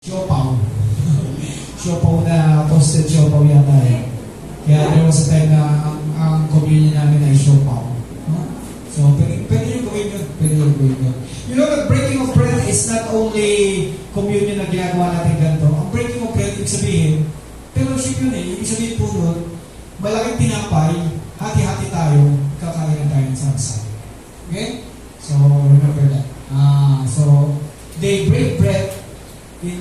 siopaw. Siopaw na toasted siopaw yata eh. Kaya there was a time na ang communion namin ay siopaw. No? So, pwede yung gawin yun. Pwede yung gawin yun. You know, the breaking of bread is not only communion na ginagawa natin ganito. Ang breaking of bread, ibig sabihin, fellowship yun eh. Ibig sabihin po nun, malaking tinapay, hati-hati tayo, kakain tayo ng sama-sama. Okay? So, remember that. So, they break bread in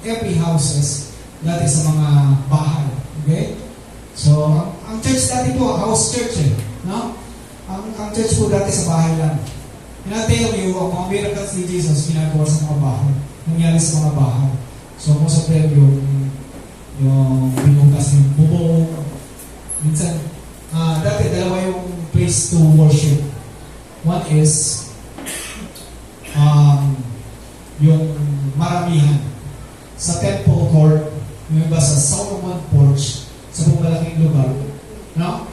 every houses, dati sa mga bahay. Okay? So, ang church dati po, house church eh. No? Ang church po dati sa bahay lang. And I'll tell you, ang mga miracles ni Jesus ginagawa sa mga bahay. Nangyari sa mga bahay. So, most of them yung binugas ng bubong. Minsan, dati dalawa yung place to worship. One is yung maramihan sa temple court, yung iba sa Solomon porch, sa malaking lugar, no?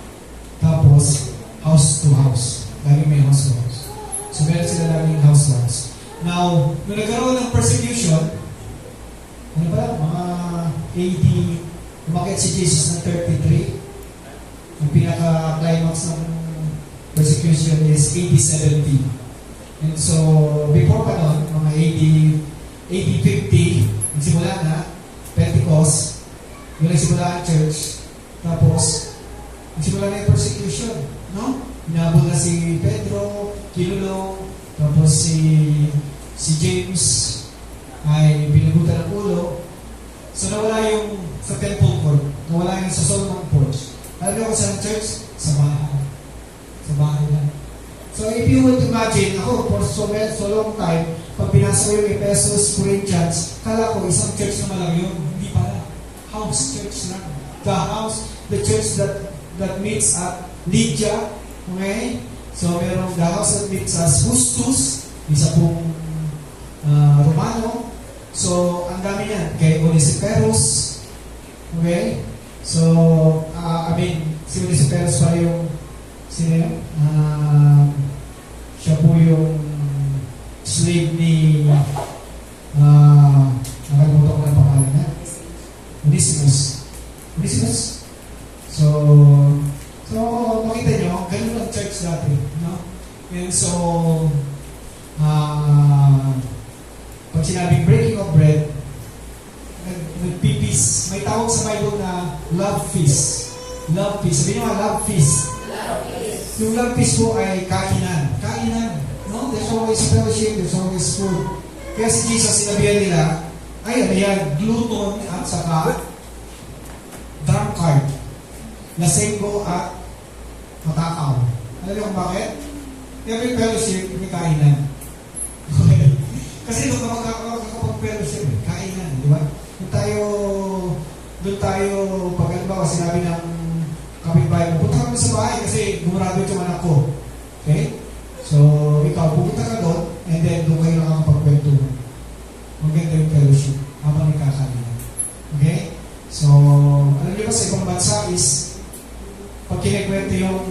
Tapos house to house, laging may house to house. So meron sila laging house to house. Now, nung nagkaroon ng persecution, ano ba, mga AD, umakit si Jesus ng 33. Ang pinaka-climax ng persecution is AD 70. And so, before pa nun, mga AD 50, nagsimula na, Pentecost, yung nagsimula ang church, tapos, nagsimula na yung persecution, no? Hinabol na si Pedro, kinulong, tapos si James ay binagutan ng ulo. So, nawala yung sa temple court, nawala yung sa Solomon porch. Alam ko sa church? Sa bahay. Sa bahay lang. So if you would imagine, ako for so long time, pag binasa ko yung Ephesus, Corinthians, kala ko isang church na malaki yun. Hindi pala. House church lang. The church that meets at Lydia. Okay? So merong the house that meets at Justus, isa pong Romano. So ang dami yan. Kay Onesiferus. Okay? So, si Onesiferus pa yung sino yun? Siya po yung slave ni nakalimutan ko na pangalan niya. Onesimus. So makita nyo, ganun ang church dati. No? And so, pag sinabing breaking of bread, nagpipis. May tawag sa Bible na love feast. Love feast. Sabihin nyo love feast. Yung love feast po ay kainan. No? There's always fellowship, there's always food. Kaya si Jesus, sinabihan nila, glutton at saka drunkard, lasenggo at matakaw. Alam niyo kung bakit? Every fellowship, may kainan. Kasi doon ka makakapag-fellowship, kainan, di ba? Doon tayo, pag halimbawa, sinabi ng kapitbahay mo, punta kami sa bahay kasi gumrado yung anak ko. Okay? So, ikaw, pupunta ka doon, and then doon kayo nakakapagkwento. Maganda yung fellowship habang ikakain. Okay? So, alam niyo ba sa ibang bansa is, pag kinikwento yung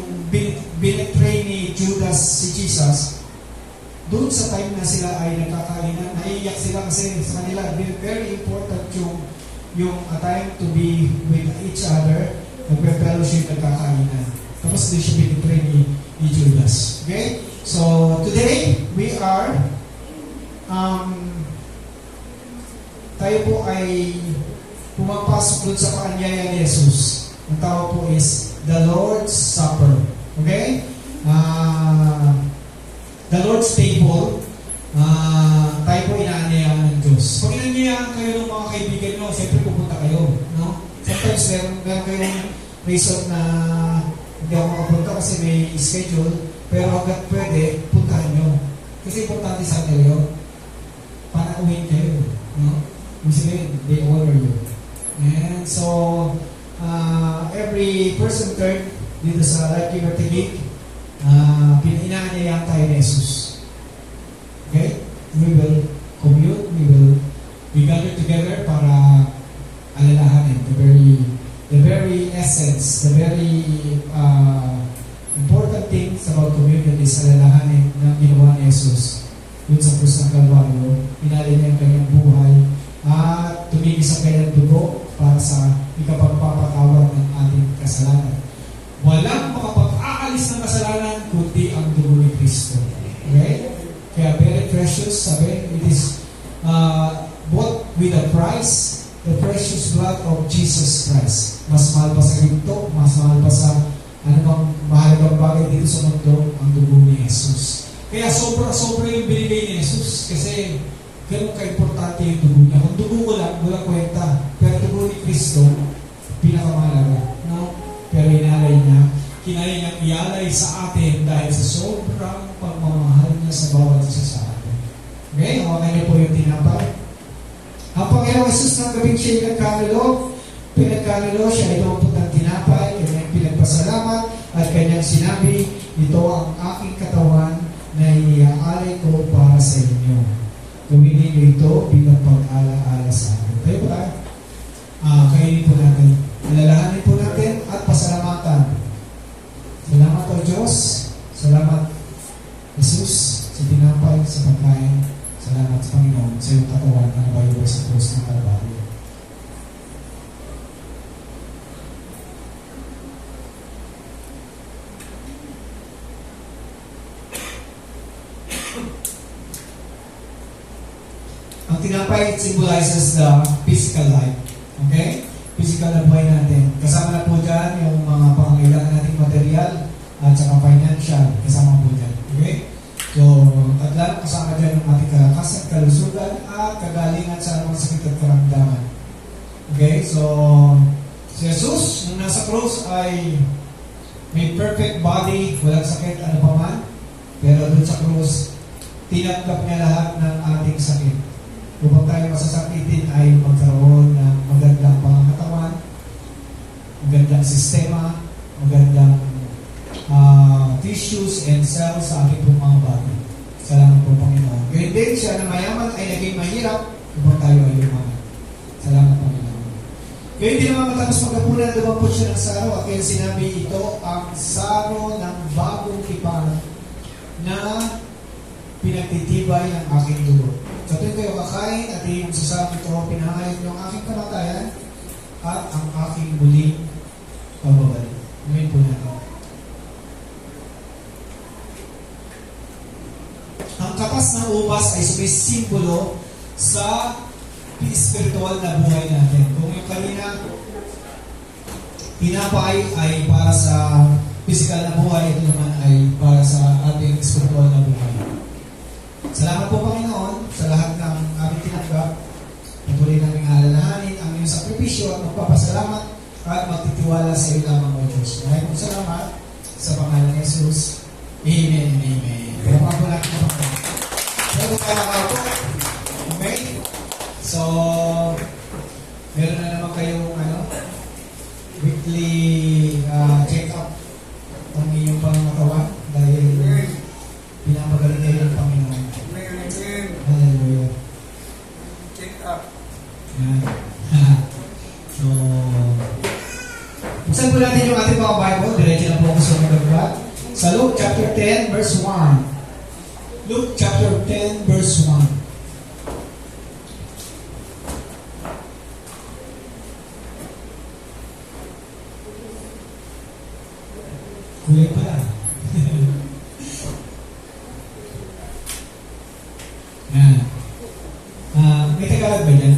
binitray ni Judas si Jesus, doon sa time na sila ay nagkakainan, naiiyak sila kasi sa kanila, very important yung a time to be with each other, nagpe-fellowship, nagkakainan. Tapos doon siya binitray ni Judas. Okay? So, today, we are, tayo po ay pumapasok doon sa paanyaya ni Jesus. Ang tawag po is the Lord's Supper. Okay? The Lord's Table, tayo po inaanyayahan ng Diyos. Pag inaanyayahan kayo ng mga kaibigan nyo, siyempre pupunta kayo. No? Sometimes meron kayong reason na hindi ako makapunta kasi may schedule, pero hanggat pwede, puntahan nyo. Kasi importante sa kayo, para uwiin kayo. No? Usually, they honor you. And so, every person turn dito sa Life Giver Technique, inaanyayahan tayo ni Jesus. Okay? We will commute, we gather together para alalahanin the very essence, the very important things about communion is alalahanin ng ginawa ni Jesus dun sa krus ng Kalbaryo. Inalin niya ang kanyang buhay iniligis ang kanyang dugo para sa ikapagpapatawad ng ating kasalanan. Walang makapag-aalis ng kasalanan kundi ang dugo ni Kristo. Okay? Kaya very precious, sabi, it is bought with a price, the precious blood of Jesus Christ. Mas mahal pa sa ginto, mas mahal pa sa bang mahalagang bagay dito sa mundo, ang dugo ni Jesus. Kaya sobra yung binigay ni Jesus kasi ganun ka-importante yung dugo niya. Kung dugo ko lang, walang kwenta. Pero dugo ni Kristo, pinakamahalaga. No? Pero inalay niya, kinaya niya ialay sa atin dahil sa sobrang pagmamahal niya sa bawat isa sa atin. Okay? Hawakan niyo po yung tinapay. Ang Panginoong Jesus ng gabing siya pinagkanulo siya ay tumapot ng tinapay, kanyang pinagpasalamat at kanyang sinabi, ito ang aking katawan na iniaalay ko para sa inyo. Gawin ninyo ito bilang pag-alaala sa akin. Tayo po tayo. Kainin po natin. Alalahanin po natin at pasalamatan. Salamat o Diyos. Salamat Jesus sa tinapay, sa pagkain. Salamat sa Panginoon sa iyong katawan na nabayubay sa krus ng Kalbaryo. Ang tinapay, it symbolizes the physical life. Okay? Physical na buhay natin. Kasama na po dyan yung mga pangangailangan nating material at saka financial. Kasama po dyan. Okay? So, at lalo kasama dyan yung ating kalakasan, kalusugan, at kagalingan sa mga sakit at karamdaman. Okay? So, si Jesus, nung nasa cross ay may perfect body, walang sakit, ano pa man. Pero dun sa cross, tinanggap niya lahat ng ating sakit. Upang tayo masasakitin ay magkaroon ng magandang pangangatawan, magandang sistema, magandang tissues and cells sa ating pong mga bagay. Salamat po, Panginoon. Ngayon din siya na mayaman ay naging mahirap upang tayo ay lumaman. Salamat, Panginoon. Ngayon din naman matapos magkapunan, lumapot siya ng saro at kaya sinabi ito ang saro ng bagong tipan na pinagtitibay ng aking dugo. So tuwing kayo kakain at yung sasabing ito, pinahayag niyo ang aking kamatayan at ang aking muling pagbabalik. Ngayon po natin. Ang katas ng ubas ay sumisimbolo sa spiritual na buhay natin. Kung yung kanina, tinapay ay para sa physical na buhay, ito naman ay para sa ating spiritual na buhay. Salamat po, Panginoon, sa lahat ng aming tinanggap. Patuloy namin alalahanin ang iyong sakripisyo at magpapasalamat at magtitiwala sa iyo lamang, O Diyos. Maraming salamat sa pangalan ni Jesus. Amen and amen. Kaya po natin po. Pero tayo nakaupo. Okay? So, meron na naman kayong weekly check-up ng inyong pangangatawan dahil pinapagaling kayo ng Panginoon. Hallelujah. Check up. Yan. So, buksan po natin yung ating mga Bible. Diretso na po ako sa mga God. Sa Luke chapter 10, verse 1. Luke chapter 10, verse 1. Kulay pala. Yan. May Tagalog ba yan?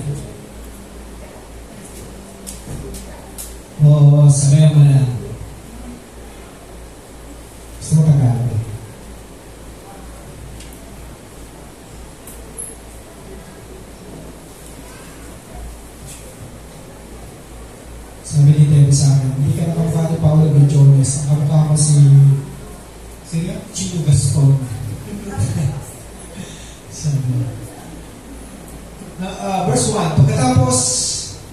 Oo, sabayan mo na. Gusto mo Tagalog? Sabi ni Debbie sa akin, hindi ka naman Father Paulo Benjones. Ang kamukha ko si Chino Gaston. Verse 1, pagkatapos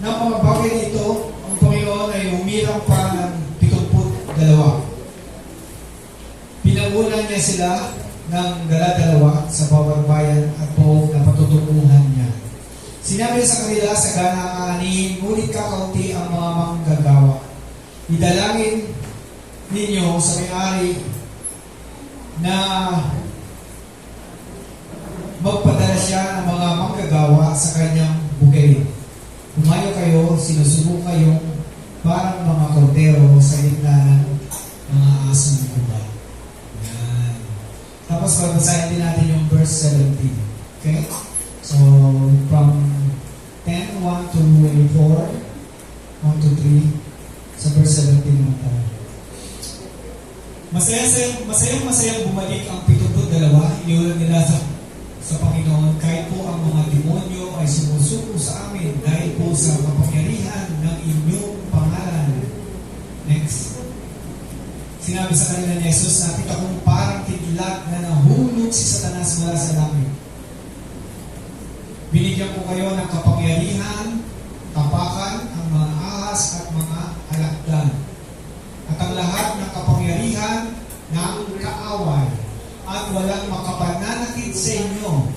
ng mga bagay nito, ang Panginoon ay umirang pa ng 72. Pinangunan niya sila ng dala-dalawa sa bawat bayan at buong na patutunguhan niya. Sinabi sa kanila sa gana ang aanihin, ngunit kakaunti ang mga manggagawa. Idalangin ninyo sa may-ari na magpadala siya ng mga manggagawa sa kanyang bukid. sinusubo kayong parang mga kordero sa gitna ng mga asong gubat. Yan. Tapos babasahin din natin yung verse 17. Okay? So, from 10, 1 to 4, 1 to 3, sa verse 17 naman tayo. Masayang bumalik ang 72, inulan nila sa Panginoon, kahit po ang mga demonyo ay sumusuko sa amin dahil po sa kapangyarihan ng inyong pangalan. Next. Sinabi sa kanila ni Jesus, nakita kong parang kidlat na nahulog si Satanas mula sa langit. Binigyan ko kayo ng kapangyarihan, tapakan, ang mga ahas at mga alakdan. At ang lahat ng kapangyarihan ng kaaway at walang makapananakit sa inyo.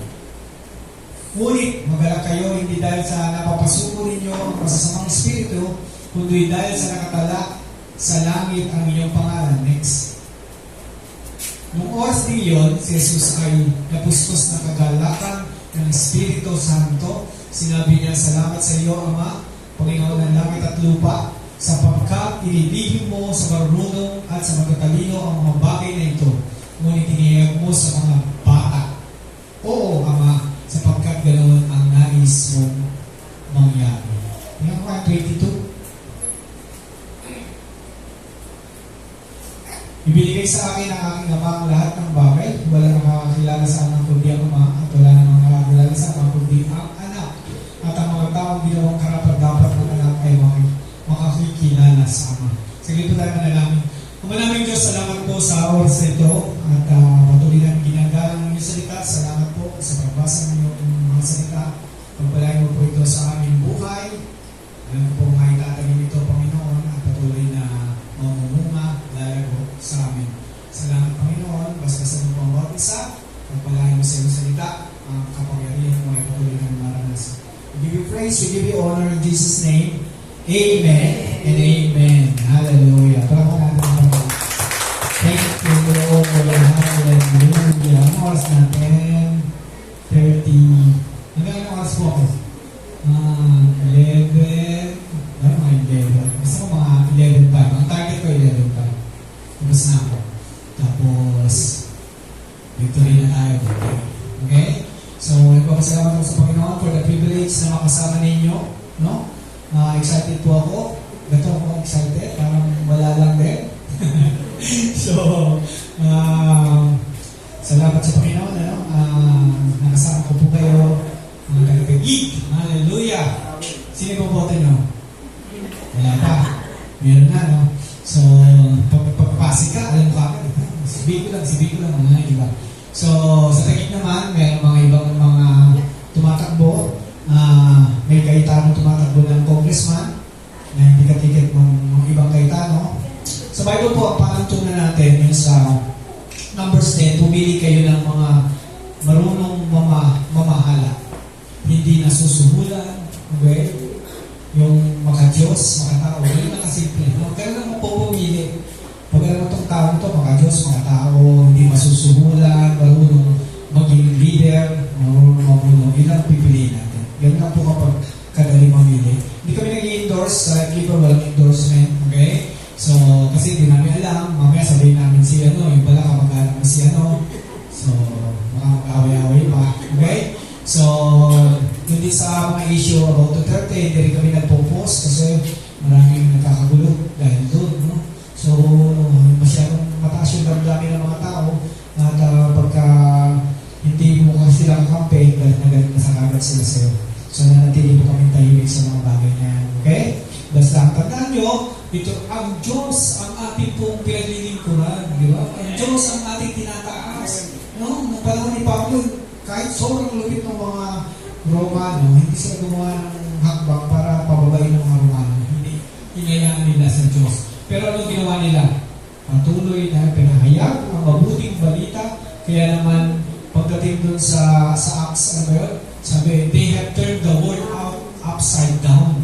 Ngunit magalak kayo hindi dahil sa napapasuko ninyo ang masasamang espiritu, kundi dahil sa nakatala sa langit ang inyong pangalan. Next. Noong oras din yun, si Jesus ay napuspos na kagalakan ng Espiritu Santo. Sinabi niya, salamat sa iyo, Ama, Panginoon ng langit at lupa, sapagkat inilihim mo sa marunong at sa matatalino ang mga bagay na ito, ngunit inihayag mo sa mga bata. Oo, Ama, sapagkat ganoon ang nais mong mangyari. Tingnan ko ang 22. Ibinigay sa akin ang aking Ama ang lahat ng bagay. Wala nang makakilala sa anak kundi ang Ama, at wala nang makakilala sa Ama kundi ang anak. At ang mga taong ginawang karapat-dapat ng anak ay makakikilala sa Ama. Sige po tayo manalangin. Maraming Diyos, salamat po sa oras na ito at patuloy namin ginagalang ng inyong salita. Salamat po sa pagbasa ng inyong mga salita. Pagpalain mo po ito sa aming buhay. Alam ko po mga itatagin ito, Panginoon, at patuloy na mamumunga lalago sa amin. Salamat, Panginoon. Basta sa mga bawat isa, pagpalain mo sa iyong salita, ang kapangyarihan mo ay patuloy na maranasan. We give you praise, we give you honor in Jesus' name. Amen and amen. Hallelujah. Thank you, Lord. Hallelujah. Ang oras natin, 30. Hanggang ang oras po ako? 11. Ano mga 11? Gusto ko mga 11 pa. Ang target ko 11 pa. Tapos na ako. Tapos, victory na tayo. Okay? So, nagpapasalamat ko sa Panginoon for the privilege na makasama ninyo. No? Excited po ako. Gato ako excited. Parang wala lang din. So, salamat sa Panginoon. Ano? Nakasama ko po kayo. Mga kagagig. Hallelujah! Sino po bote nyo? Wala pa. Meron na, no? So, pagpapasik ka, alam mo ka. Sabi ko lang, mga iba. So, sa Taguig naman, may mga ibang mga tumatakbo. May Cayetano tumatakbo ng congressman na hindi ka-ticket ng ibang Cayetano. Sa Bible po, ang pangantunan natin yung sa Numbers 10, pumili kayo ng mga marunong mamahala. Hindi nasusuhulan, okay? Yung maka-Diyos, maka-tao. Yung nakasimple. Huwag ka lang pumili. Pag alam mo itong tao ito, maka-Diyos, maka-tao, hindi masusuhulan, marunong maging leader, marunong ilang pipiliin natin. Ganun lang po kapag kadali mamili. Hindi kami nag-i-endorse, sa Clipper walang endorsement, okay? So, kasi hindi namin alam, mamaya sabihin namin si ano, yung pala kamag-anak na si ano. So, makakaway-away pa, okay? So, hindi sa mga issue about Duterte, hindi rin kami nagpo-post kasi maraming nagkakagulo dahil doon, no? So, masyadong mataas yung damdamin ng mga tao at pagka hindi mo kasi sila kakampi, galit na sa kagad sila sa'yo. So, nanatili po kami tahimik sa mga bagay na yan. Okay? Basta ang tandaan nyo, ito, ang Diyos ang ating pong pinaglilingkuran. Di ba? Ang Diyos ang ating tinataas. No? Nung panahon ni Pablo, kahit sobrang lupit ng mga Romano, hindi sila gumawa ng hakbang para pababayin ng mga Romano. Hindi hinayaan nila sa Diyos. Pero ano ginawa nila? Patuloy na pinahayag ang mabuting balita. Kaya naman, pagdating dun sa Acts, ano ba yun? Sabi, they have turned the world upside down.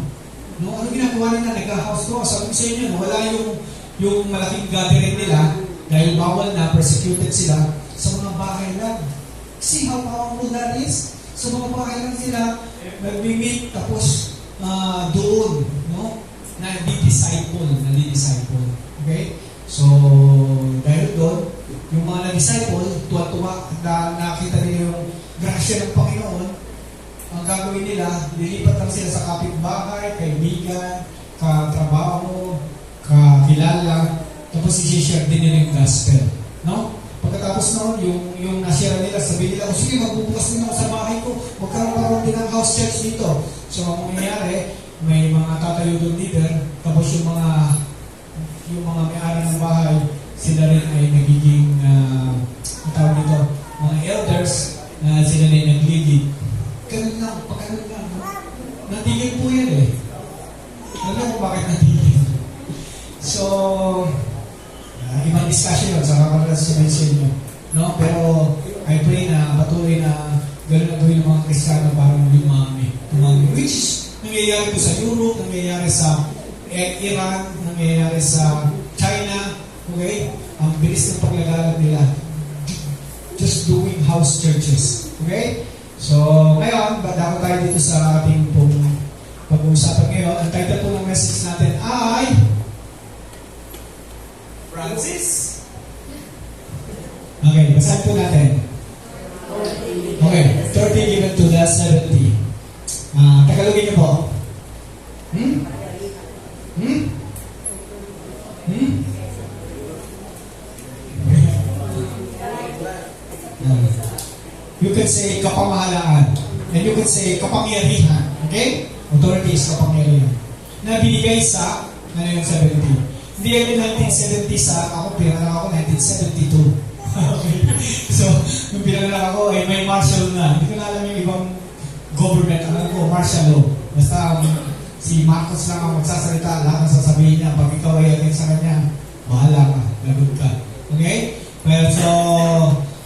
No, ano ginagawa nila? Nagka-house to. Sabi ko sa inyo, wala yung malaking gathering nila dahil bawal na, persecuted sila sa mga bahay lang. See how powerful that is? Sa mga bahay lang sila, nag-meet, tapos doon, no? Nadi-disciple. Okay? So, dahil doon, yung mga na-disciple, tuwa-tuwa, na nakita nila yung grasya ng Panginoon, ang gagawin nila, lilipat lang sila sa kapitbahay, kaibigan, katrabaho, kakilala, tapos i-share din nila yung gospel. No? Pagkatapos noon, yung na-share nila, sabi nila, sige, magbubukas din ako sa bahay ko, magkaroon din ng house church dito. So, ang mangyayari, may mga tatayo doon leader, tapos yung mga may-ari ng bahay, sila rin ay nagiging, tawag dito, mga elders, na sila rin nag-lead. Ganun lang, pagkaroon lang. Natigil po yan eh. Alam mo bakit natigil? So, ibang discussion yun, sa kakalalas sa mention nyo. No? Pero, I pray na patuloy na gano'n na gawin ng mga Kristiyano para lumami. Which is, nangyayari po sa Europe, nangyayari sa Iran, nangyayari sa China, okay? Ang bilis ng paglagalak nila. Just doing house churches. Okay? So, ngayon, badako tayo dito sa ating pag-uusapan ngayon. Ang title po ng message natin ay Francis. Okay, basahin po natin. Okay, 30 given to the 70. Tagalogin niyo po. You can say kapamahalaan. And you can say kapangyarihan. Okay? Authority is kapangyarihan. Na binigay sa, ano yung 70? Hindi yan yung 1970 sa, ako pinanganak ako 1972. Okay. So, nung pinanganak ako, ay may martial na. Hindi ko na alam yung ibang government. Alam ko, martial law. Basta si Marcos lang ang magsasalita, lahat ang sasabihin niya. Pag ikaw ay against sa kanya, bahala ka, lagot ka. Okay? Well, so,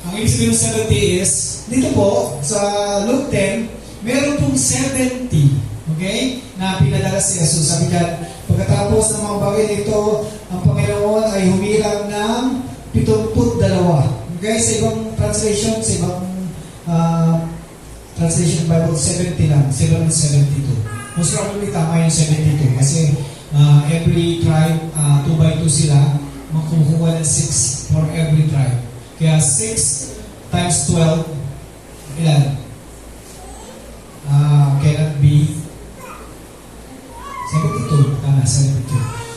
ang ibig sabihin ng 70 is, dito po, sa Luke 10, meron pong 70, okay, na pinadala si Jesus. Sabi dyan, pagkatapos ng mga bagay nito, ang Panginoon ay humiram ng 72. Okay, sa ibang translation, sa ibang translation Bible, 70 lang, 0 and 72. Most probably tama yung 72 kasi every tribe, 2 by 2 sila, makukuha ng 6 for every tribe. Kaya 6 times 12, ilan? Cannot be 72. Tama, 72.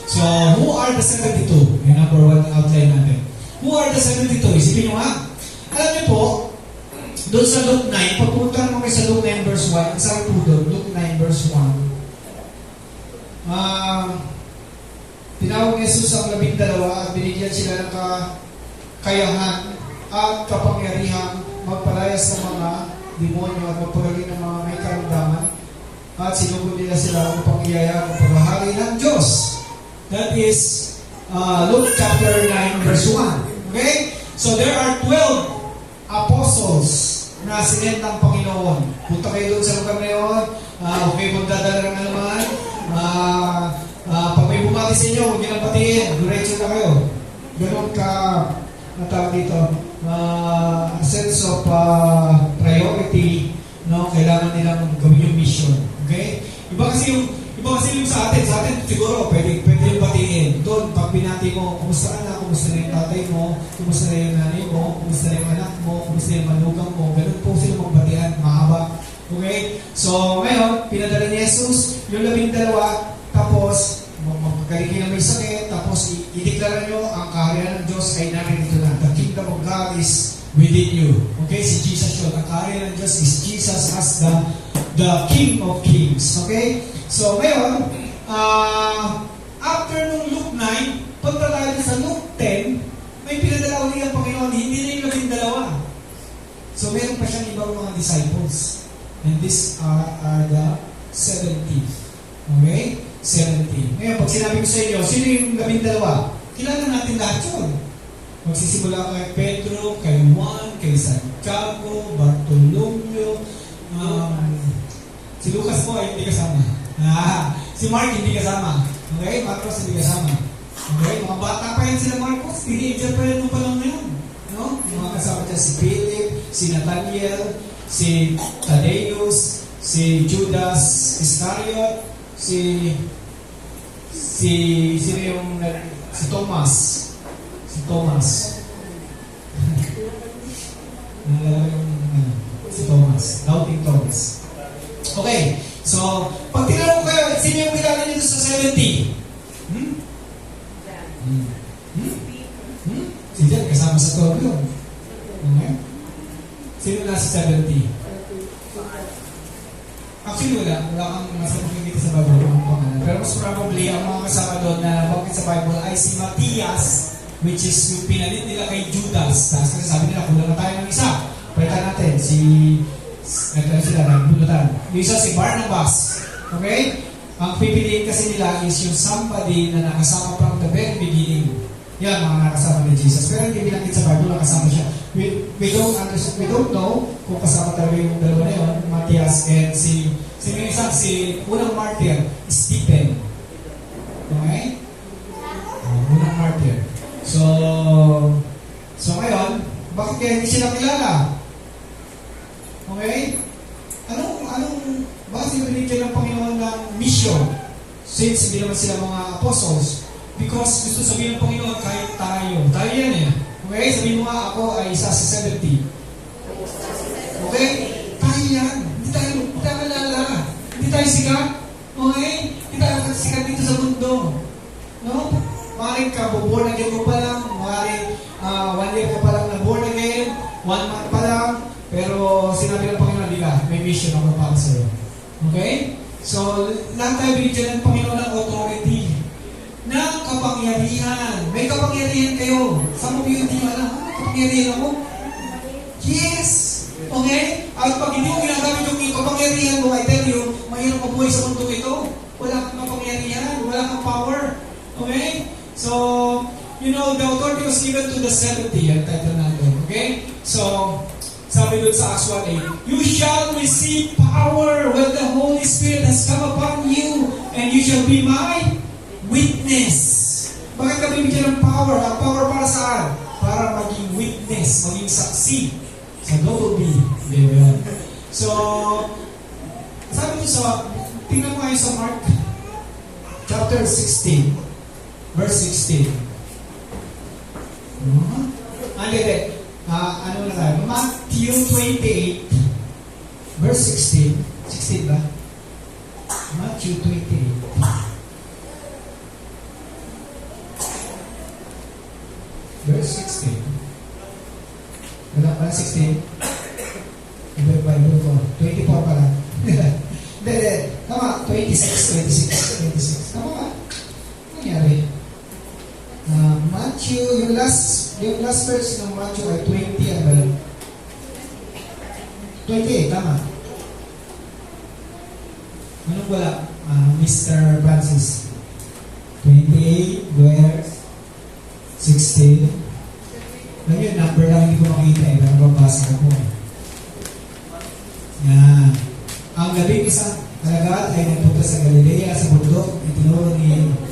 So, who are the 72? Yung number 1 outline natin. Who are the 72? Isipin nyo nga. Alam niyo po, doon sa Luke 9, pagpunta naman kayo sa Luke 9 verse 1, ang sabi po doon, Luke 9 verse 1, tinawag ni Jesus ang 12 at binigyan sila ng kakayahan at kapangyarihan magpalayas ng mga demonyo at magpagaling ng mga may karamdaman at sinugod nila sila upang iyaya ang paghahari ng Diyos. That is Luke chapter 9 verse 1. Okay? So there are 12 apostles na sinentang Panginoon. Punta kayo doon sa lugar na yun. Okay, magdadala na naman. Pag may bumati sa inyo, huwag nyo nang batiin. Diretso na kayo. Ganon ka, natawag dito, sense of priority, no? Kailangan nilang gawin yung mission. Okay? Iba kasi yung sa atin siguro pwede yung batiin. Doon, pag binati mo, kumusta ka na, kumusta na yung tatay mo, kumusta na yung nanay mo, kumusta na yung anak mo, kumusta na yung manugang mo, ganun po sila magbatian, mahaba. Okay? So, ngayon, pinadala ni Jesus, yung 12, tapos, magkagaling kayo na may sakit, tapos i-declare nyo, ang kaharian ng Diyos ay narito na. The kingdom of God is within you. Okay? Si Jesus yun. Ang kaharian ng Diyos is Jesus as the King of Kings. Okay? So, ngayon, after nung Luke 9, punta tayo sa Luke 10, may pinadala ulit ang Panginoon, hindi na yung 12. So, meron pa siyang ibang mga disciples. And these are the 70. Okay? 70. Ngayon, pag sinabi ko sa inyo, sino yung 12? Kilala natin lahat yun. Magsisimula kay Pedro, kay Juan, kay Santiago, Bartolomeo, si Lucas po ay hindi kasama. Si Mark hindi kasama. Okay? Marcos hindi kasama. Okay? Mga bata pa yan sila Marcos. Teenager pa yan pa lang ngayon. No? Yung mga kasama dyan si Philip, si Nathaniel, si Thaddeus, si Judas Iscariot, sino yung, si Thomas. Si Thomas. Si Thomas. Doubting Thomas. Okay. So, pag tinanong ko kayo, sino yung kilala nito sa 70? Si Jan, kasama sa tawag yun. Okay? Sino nasa 70? Actually, wala kang masasabi dito sa Bible ang pangalan. Pero mas probably, ang mga kasama doon na bakit sa Bible ay si Matthias, which is yung pinalit nila kay Judas. Tapos kasi sabi nila, kulang na tayo ng isa. Palitan natin, nagtala sila, nagbunutan. Yung isa si Barnabas. Okay? Ang pipiliin kasi nila is yung somebody na nakasama from the very beginning. Yan, mga nakasama ni Jesus. Pero hindi binanggit sa Bible, nakasama siya. We don't know kung kasama talaga yung dalawa na yun, Matthias and si unang martyr, Stephen. Okay? Unang martyr. So ngayon, bakit kaya hindi sila kilala? Okay? Bakit sila binigyan ng Panginoon ng mission? Since hindi naman sila mga apostles. Because gusto sabihin ng Panginoon kahit tayo. Tayo yan eh. Okay? Sabihin mo nga ako ay isa sa 70. Okay? Tayo yan. Hindi tayo malala. Hindi tayo sikat. Okay? Hindi tayo sikat dito sa mundo. No? Maaaring ka, born again mo pa lang. Maaaring 1 year ka pa lang na born again. 1 month pa lang. Pero sinabi ng Panginoon, di ka, may mission ako para sa'yo. Okay? So, lahat tayo binigyan ng Panginoon ng authority. Ng kapangyarihan. May kapangyarihan kayo. Some of you hindi alam, kapangyarihan ako? Yes! Okay? At pag hindi mo ginagamit yung kapangyarihan mo, I tell you, mahirap mabuhay sa mundo ito. Wala kang kapangyarihan. Wala kang power. Okay? So, the authority was given to the 70, ang title natin. Okay? So, sabi doon sa Acts 1:8, you shall receive power when the Holy Spirit has come upon you, and you shall be my witness. Bakit ka bibigyan ng power? Ang power para saan? Para maging witness, maging saksi sa global B. Amen. So, sabi ko tingnan mo kayo sa Mark chapter 16, verse 16. Ano na tayo? Matthew 28, verse 16. 16 ba? Matthew 28. Verse 16. Wala pala 16. Bible ko. 24 pala. Hindi. Tama. 26. Tama ba? Nangyari. Matthew, yung last verse ng Matthew ay 20 ang balik. 28, tama. Anong wala? Mr. Francis. 28, verse 16. Alam yun, number lang hindi ko makita eh. Nababasa ko po. Yan. Ang labing isang alagad ay nagpunta sa Galilea, sa bundok, itinuro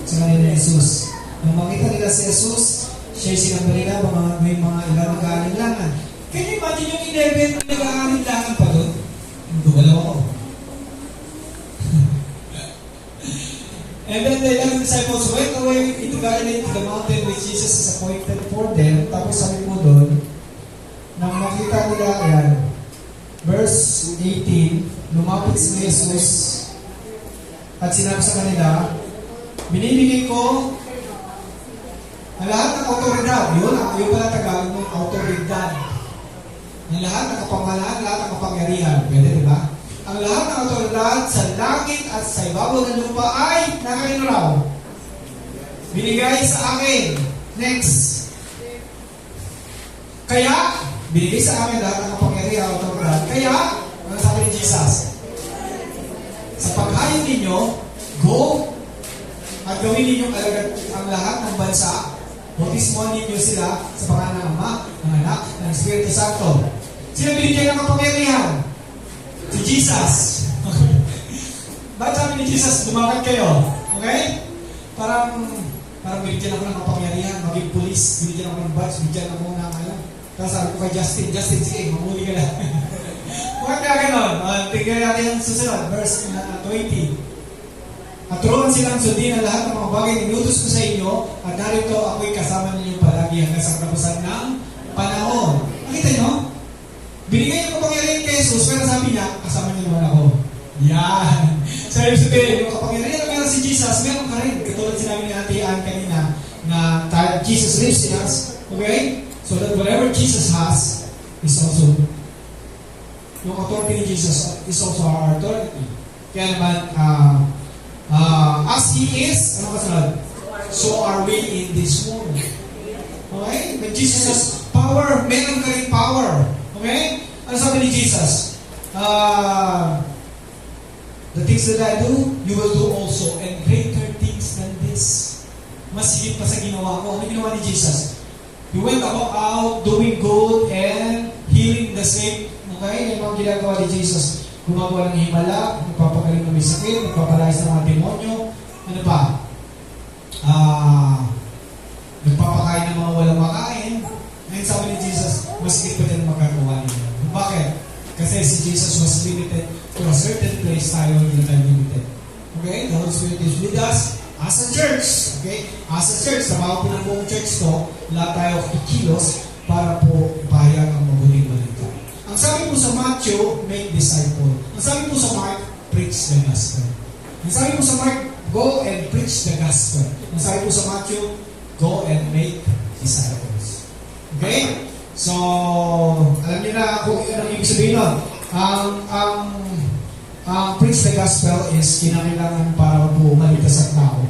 sa kanila ni Jesus. Nung makita nila si Jesus, siya'y sinamba nila, may mga ilang nag-aalinlangan. Can you imagine yung 11 na nag-aalinlangan pa doon? Gumalaw ako. And then the 11 disciples went away into Galilee to the mountain which Jesus is appointed for them. Tapos sabi mo doon, nang makita nila yan, verse 18, lumapit si Jesus at sinabi sa kanila, binibigay ko ang lahat ng autoridad. Yun pala Tagalog ng autoridad. Ang lahat ng kapangalan, lahat ng kapangyarihan. Pwede, di ba? Ang lahat ng autoridad sa langit at sa ibabaw ng lupa ay nakanino raw? Binigay sa akin. Next. Kaya, binigay sa akin lahat ng kapangyarihan at autoridad. Kaya, ano sabi ni Jesus? Sa paghain ninyo, go at gawin ninyo ang lahat ng bansa. Bautismohan ninyo sila sa pangalan ng Ama, ng Anak, ng Espiritu Santo. Sino binigyan ng kapangyarihan? Si Jesus. Bakit sabi ni Jesus, lumakad kayo? Okay? Parang binigyan ako ng kapangyarihan, maging pulis, binigyan ako ng badge, binigyan ako ng ano. Tapos sabi ko kay Justin, sige, mamuli ka lang. Bakit kaya ganon? Tignan natin ang susunod, verse 20. At turuan silang sundin ang lahat ng mga bagay na inutos ko sa inyo, at narito ako'y kasama ninyo palagi hanggang sa katapusan ng panahon. Nakita nyo? Binigay niyo kapangyarihan kay Jesus, pero sabi niya, kasama niyo naman ako. Yan. Sabi sabihin, yung kapangyarihan na meron si Jesus, meron ka rin. Katulad sinabi ni Ate Ann kanina, na Jesus lives in us. Okay? So that whatever Jesus has, is also, yung authority ni Jesus is also our authority. Kaya naman, as He is, ano kasunod? So are we in this world. Okay? When Jesus has power, meron ka rin power. Okay? Ano sabi ni Jesus? The things that I do, you will do also, and greater things than this. Mas higit pa sa ginawa ko. Ano ginawa ni Jesus? He went out doing good and healing the sick. Okay? Yan ang ginagawa ni Jesus. Gumagawa ng himala, nagpapagaling ng may sakit, nagpapalayas ng mga demonyo. Ano pa? Nagpapakain ng mga walang makain. Ngayon sabi ni Jesus, mas higit pa din magagawa niya. Bakit? Kasi si Jesus was limited to a certain place, tayo hindi tayo limited. Okay? The Holy Spirit is with us as a church. Okay? As a church, sa mga pinagbuong church ko, lahat tayo kikilos para po ipahayag ang mabuting balita. Ang sabi po sa Matthew, make disciple. Ang sabi po sa Mark, preach the gospel. Ang sabi po sa Mark, go and preach the gospel. Ang sabi po sa Matthew, go and make disciples. Okay? So, alam niyo na kung ano ibig sabihin nun. Ang preach the gospel is kinakailangan para po maligtas ang tao.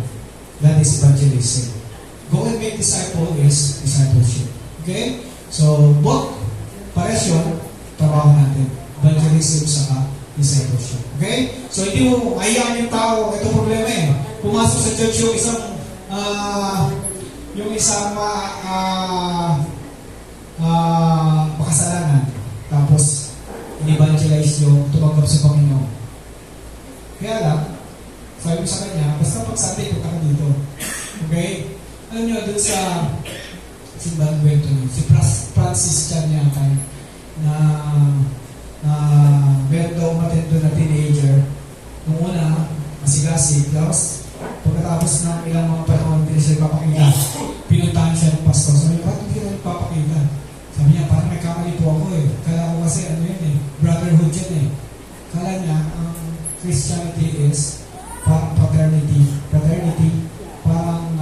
That is evangelism. Go and make disciple is discipleship. Okay? So, both pares yun, trabaho natin. Evangelism saka discipleship. Okay? So, hindi mo hayaan yung tao. Ito problema eh. Pumasok sa church yung isang makasalanan. Tapos, in-evangelize yung tumanggap sa Panginoon. Kaya lang, sabi ko sa kanya, basta pag Sunday, punta ka dito. Okay? Alam nyo, dun sa simbang kwento niyo, si Francis Chan yata, na meron daw umattend doon na teenager. Nung una, masigasig. Tapos, pagkatapos ng ilang mga panahon, hindi siya papakita. Pinuntahan siya ng pastor. Sabi niya, bakit hindi ka nagpapakita? Sabi niya, parang may kamali po ako eh. Kala ko kasi ano yun eh, brotherhood yan eh. Kala niya, ang Christianity is parang fraternity. Fraternity, parang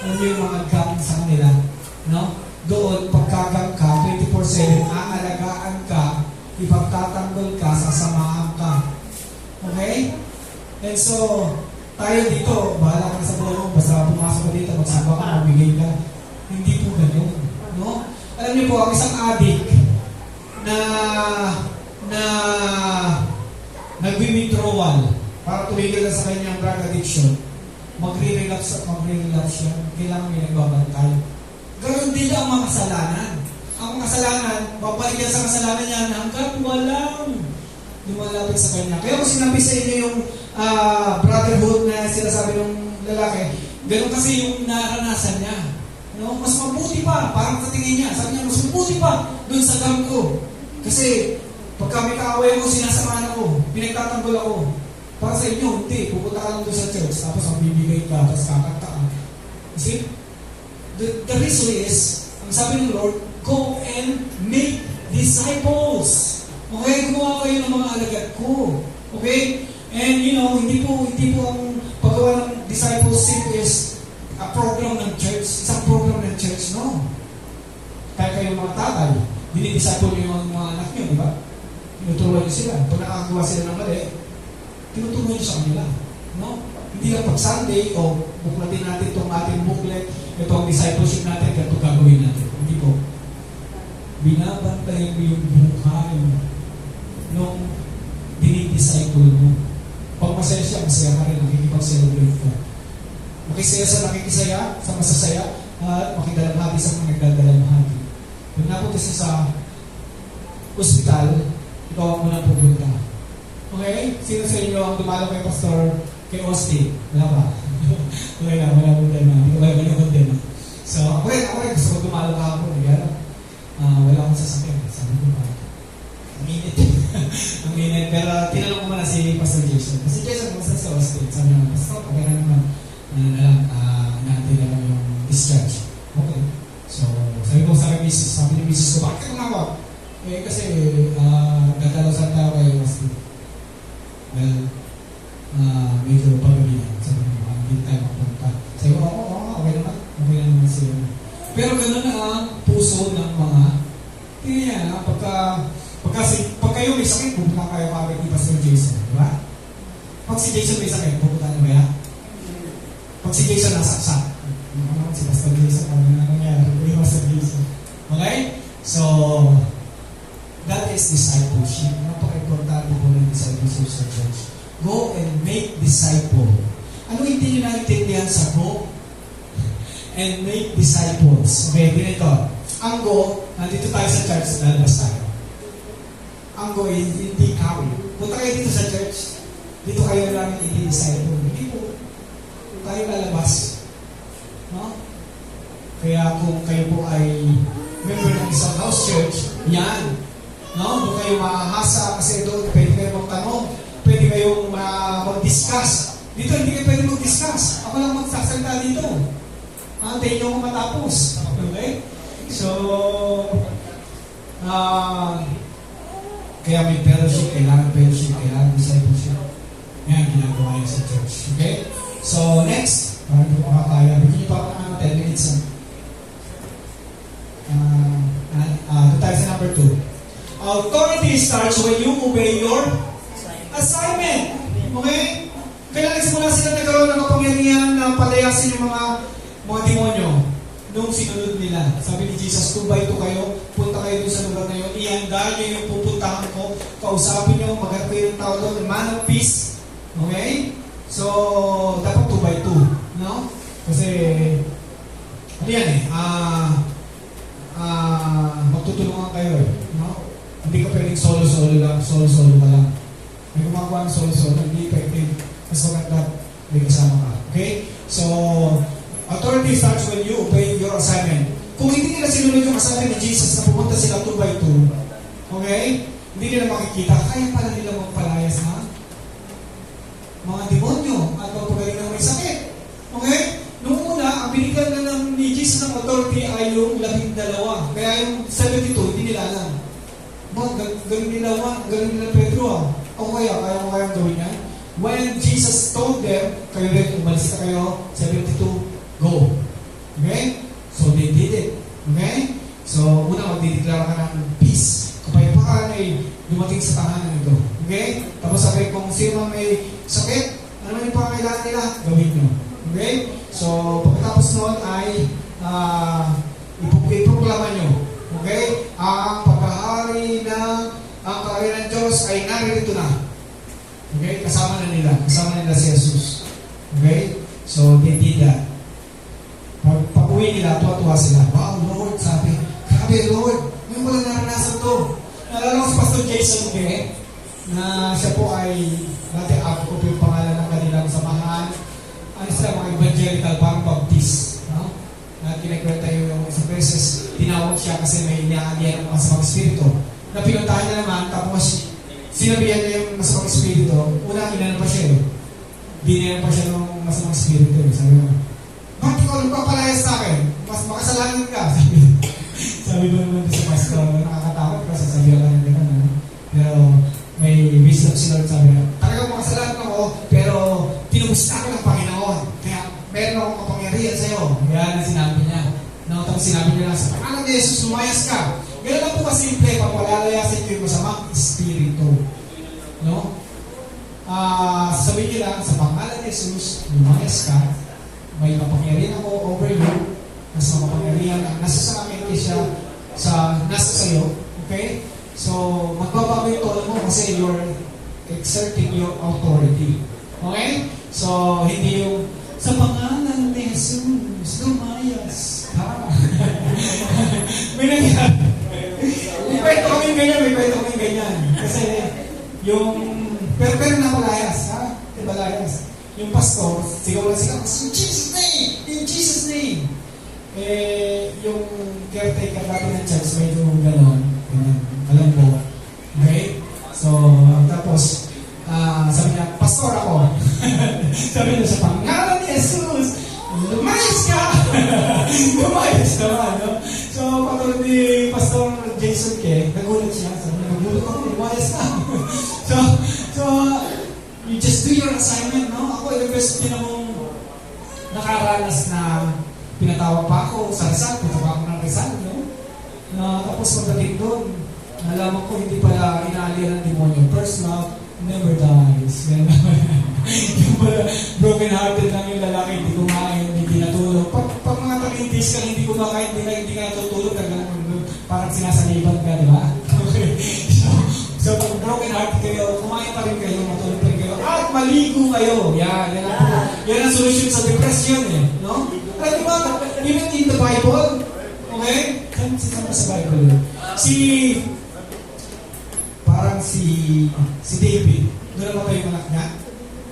ano yung mga gang sa kanila. No? Doon, pagkagang ka, 24/7, aalagaan ka, ipagtatanggol ka, sasamahan ka. Okay? And so, tayo dito, bahala ka sa buhay mo, basta pumasok ka dito, magsamba ka, magbigay ka. Hindi po ganyan. No? Alam niyo po, ang isang addict na nag-withdrawal para tumigil na sa kanyang drug addiction, magre-relapse siya, kailangan may nagbabantay. Ganon din ang mga kasalanan. Ang mga kasalanan, babalik yan sa kasalanan niya hanggat walang lumalapit sa kanya. Kaya kung sinabi sa inyo yung brotherhood na sinasabi ng lalaki, ganon kasi yung naranasan niya. No? Mas mabuti pa, parang sa tingin niya, sabi niya, mas mabuti pa dun sa gang ko. Kasi pagka may kaaway ko, sinasamahan ako, pinagtatanggol ako. Para sa inyo, hindi. Pupunta ka lang doon sa church, tapos ang bibigay ka, tapos kakanta ka. See? The reason is, ang sabi ng Lord, go and make disciples. Okay? Gumawa kayo ng mga alagad ko. Okay? And you know, hindi po ang paggawa ng discipleship is a program ng church. Isang program ng church, no? Kaya kayo mga tatay, dinidisciple nyo yung mga anak nyo, di ba? Tinuturuan nyo sila. Pag nakagawa sila ng mali, tinuturuan nyo sa kanila. No? Hindi lang pag Sunday, o buklatin natin itong ating booklet, ito ang discipleship natin, kaya ito gagawin natin. Hindi po. Binabantay mo yung buhay nung dinidisciple mo. Pag masaya siya, masaya ka rin, nakikipag-celebrate ka. Makisaya sa nakikisaya, sa masasaya, at makidalamhati sa mga nagdadalamhati. Pag napunta siya sa ospital, ikaw ang muna pupunta. Okay? Sino sa inyo ang dumalo kay Pastor kay Austin? Wala ba? Okay na, wala po tayo na. Hindi ko kayo manood din. So, ako rin. Gusto ko dumalo ka ako. Wala akong sasakyan. Sabi ko ba? Ang init. Ang init. Pero tinanong ko muna si Pastor Jason. Pastor Jason, kumusta sa Austin? Sabi naman, Pastor, okay na naman. Natin na lang yung discharge. Okay. So, sabi ko sa akin, sabi ni Mrs. ko, bakit ka tumawag? Kasi, dadalaw sa tao kayo Austin. Well, medyo pagabihan. Sabi ko, hindi tayo mapunta. Sabi ko, okay naman. Okay naman siya. Pero gano'n na ang puso ng mga tingnan niya, pag kayo may sakit, pupunta kayo kagad ni Pastor Jason, di ba? Pag si Jason may sakit, pupunta niyo ba yan? Pag si Jason nasaksak, si Pastor Jason, ano na nangyari? Kung Pastor Jason. Okay? So, that is discipleship. Napaka-importante po ng discipleship sa church. Go and make disciple. Ano hindi nyo naintindihan sa go and make disciples? Okay, ganito. Ang go, nandito tayo sa church, lalabas tayo. Ang go, hindi kami. Punta kayo dito sa church, dito kayo namin i-disciple. Hindi po tayo lalabas. No? Kaya kung kayo po ay member ng isang house church, yan. No? Doon kayo maahasa kasi doon pwede kayo magtanong, pwede kayong mag-discuss. Dito hindi kayo pwede mag-discuss. Ako lang magsasalita dito. Antayin nyo ako matapos. Okay? So, kaya may fellowship, kailangan discipleship. Yan, ginagawa yan sa church. Okay? So, next, para hindi ko makakaya, bigyan pa ako ng 10 minutes. Tayo sa number 2. Authority starts when you obey your assignment. Okay? Kailan nagsimula sila nagkaroon ng kapangyarihan na palayasin yung mga demonyo nung sinunod nila. Sabi ni Jesus, 2 by 2 kayo, punta kayo dun sa lugar na yun, ihanda nyo yung pupuntahan ko, kausapin nyo, maghanap kayo ng tao doon, man of peace. Okay? So, dapat 2 by 2. No? Kasi, ano yan magtutulungan kayo no? Hindi ka pwedeng solo-solo ka lang. May gumagawa ng solo-solo, hindi effective. Mas maganda, may kasama ka. Okay? So, authority starts when you obey your assignment. Kung hindi nila sinunod yung assignment ni Jesus na pumunta sila 2 by 2, okay? Hindi nila makikita, kaya pala nila magpalayas na mga demonyo at magpagaling ng may sakit. Okay? Noong una, ang binigyan na ni Jesus ng authority ay yung 12. Kaya yung 72, hindi nila alam. Galing nila Pedro O kaya mo kayang gawin yan? When Jesus told them, kayo rin, umalis na kayo, 72, go. Okay? So they did it. Okay? So, una magdideklara ka ng peace. Kapayapaan ay dumating sa tahanan nito. Okay? Tapos sabi, kung sino may sakit, ano man yung pangailangan nila, gawin nyo. Okay? So, pagkatapos noon ay iproklama nyo. Okay? Ang pagkahari ang kaharian ng Diyos ay naririto na. Okay? Kasama nila si Jesus. Okay? So, they did that. Pag-uwi nila, tuwa-tuwa sila. Wow, Lord, sabi. Grabe, Lord. Ngayon ko lang naranasan to. Nalala ko si Pastor Jason, okay? Na siya po ay, dati ako po yung pangalan ng kanilang samahan. Ano sila, mga evangelical, parang baptist. No? Na kinakwenta yung isang beses, tinawag siya kasi may inaanihan ng masamang espiritu. Na pinuntahan niya naman, tapos sinabihan niya yung masamang espiritu. Una, inanan pa siya eh. Binayan pa siya ng masamang espiritu. Sabi mo, bakit ikaw nagpapalayas sa akin? Mas makasalanan ka. Sabi mo naman sa pastor, nakakatakot kasi sabihan ka ng gano'n. Pero may wisdom si Lord, sabi na, talagang makasalanan ako, pero tinumusta ko ng Panginoon. Kaya meron akong kapangyarihan sa'yo. Kaya na sinabi niya. Tapos sinabi niya lang, sa pangalan ni Jesus, lumayas ka. Ganun lang po kasimple, papalalayasin ko yung masamang espiritu. No? Sabihin niya lang, sa pangalan ni Jesus, lumayas ka. May kapangyarihan ako over you. Mas makapangyarihan ang nasa sa akin kaysa nasa sa'yo. Okay? So, magbabago yung tono mo kasi you're exerting your authority. Okay? So, hindi yung sa pangalan ni Jesus, lumayas ka. May nangyari. May kwento kaming ganyan. Kasi yung pero napalayas, ha? Diba layas? Yung pastor, sigaw lang sila, in Jesus' name! In Jesus' name! Yung caretaker natin ng church, medyo gano'n. Alam mo. Okay? So, Sabi niya sa pangalan ni Jesus, lumayas ka! Lumayas naman, no? So, patulad ni Pastor Jason K, nagulat siya. Sabi niya, nagulat ako, lumayas ka. so, you just do your assignment, no? Ako, ilang beses din akong nakaranas na pinatawag pa ako sa Rizal, punta pa ako ng Rizal, no? Tapos pagdating doon, nalaman ko hindi pala inaalira ng demonyo. First love never dies. Yung pala, broken hearted lang yung lalaki, hindi kumain, hindi natulog. Pag mga 3 days ka hindi kumakain, hindi ka natutulog, parang sinasaliban ka, di ba? Okay. So pag broken hearted kayo, kumain pa rin kayo, matulog pa rin kayo, at maligo kayo. Yan ang solution sa depression, eh. No? Alam niyo ba, even in the Bible, okay? Saan pa sa Bible? Parang si David, doon naman pa yung anak niya,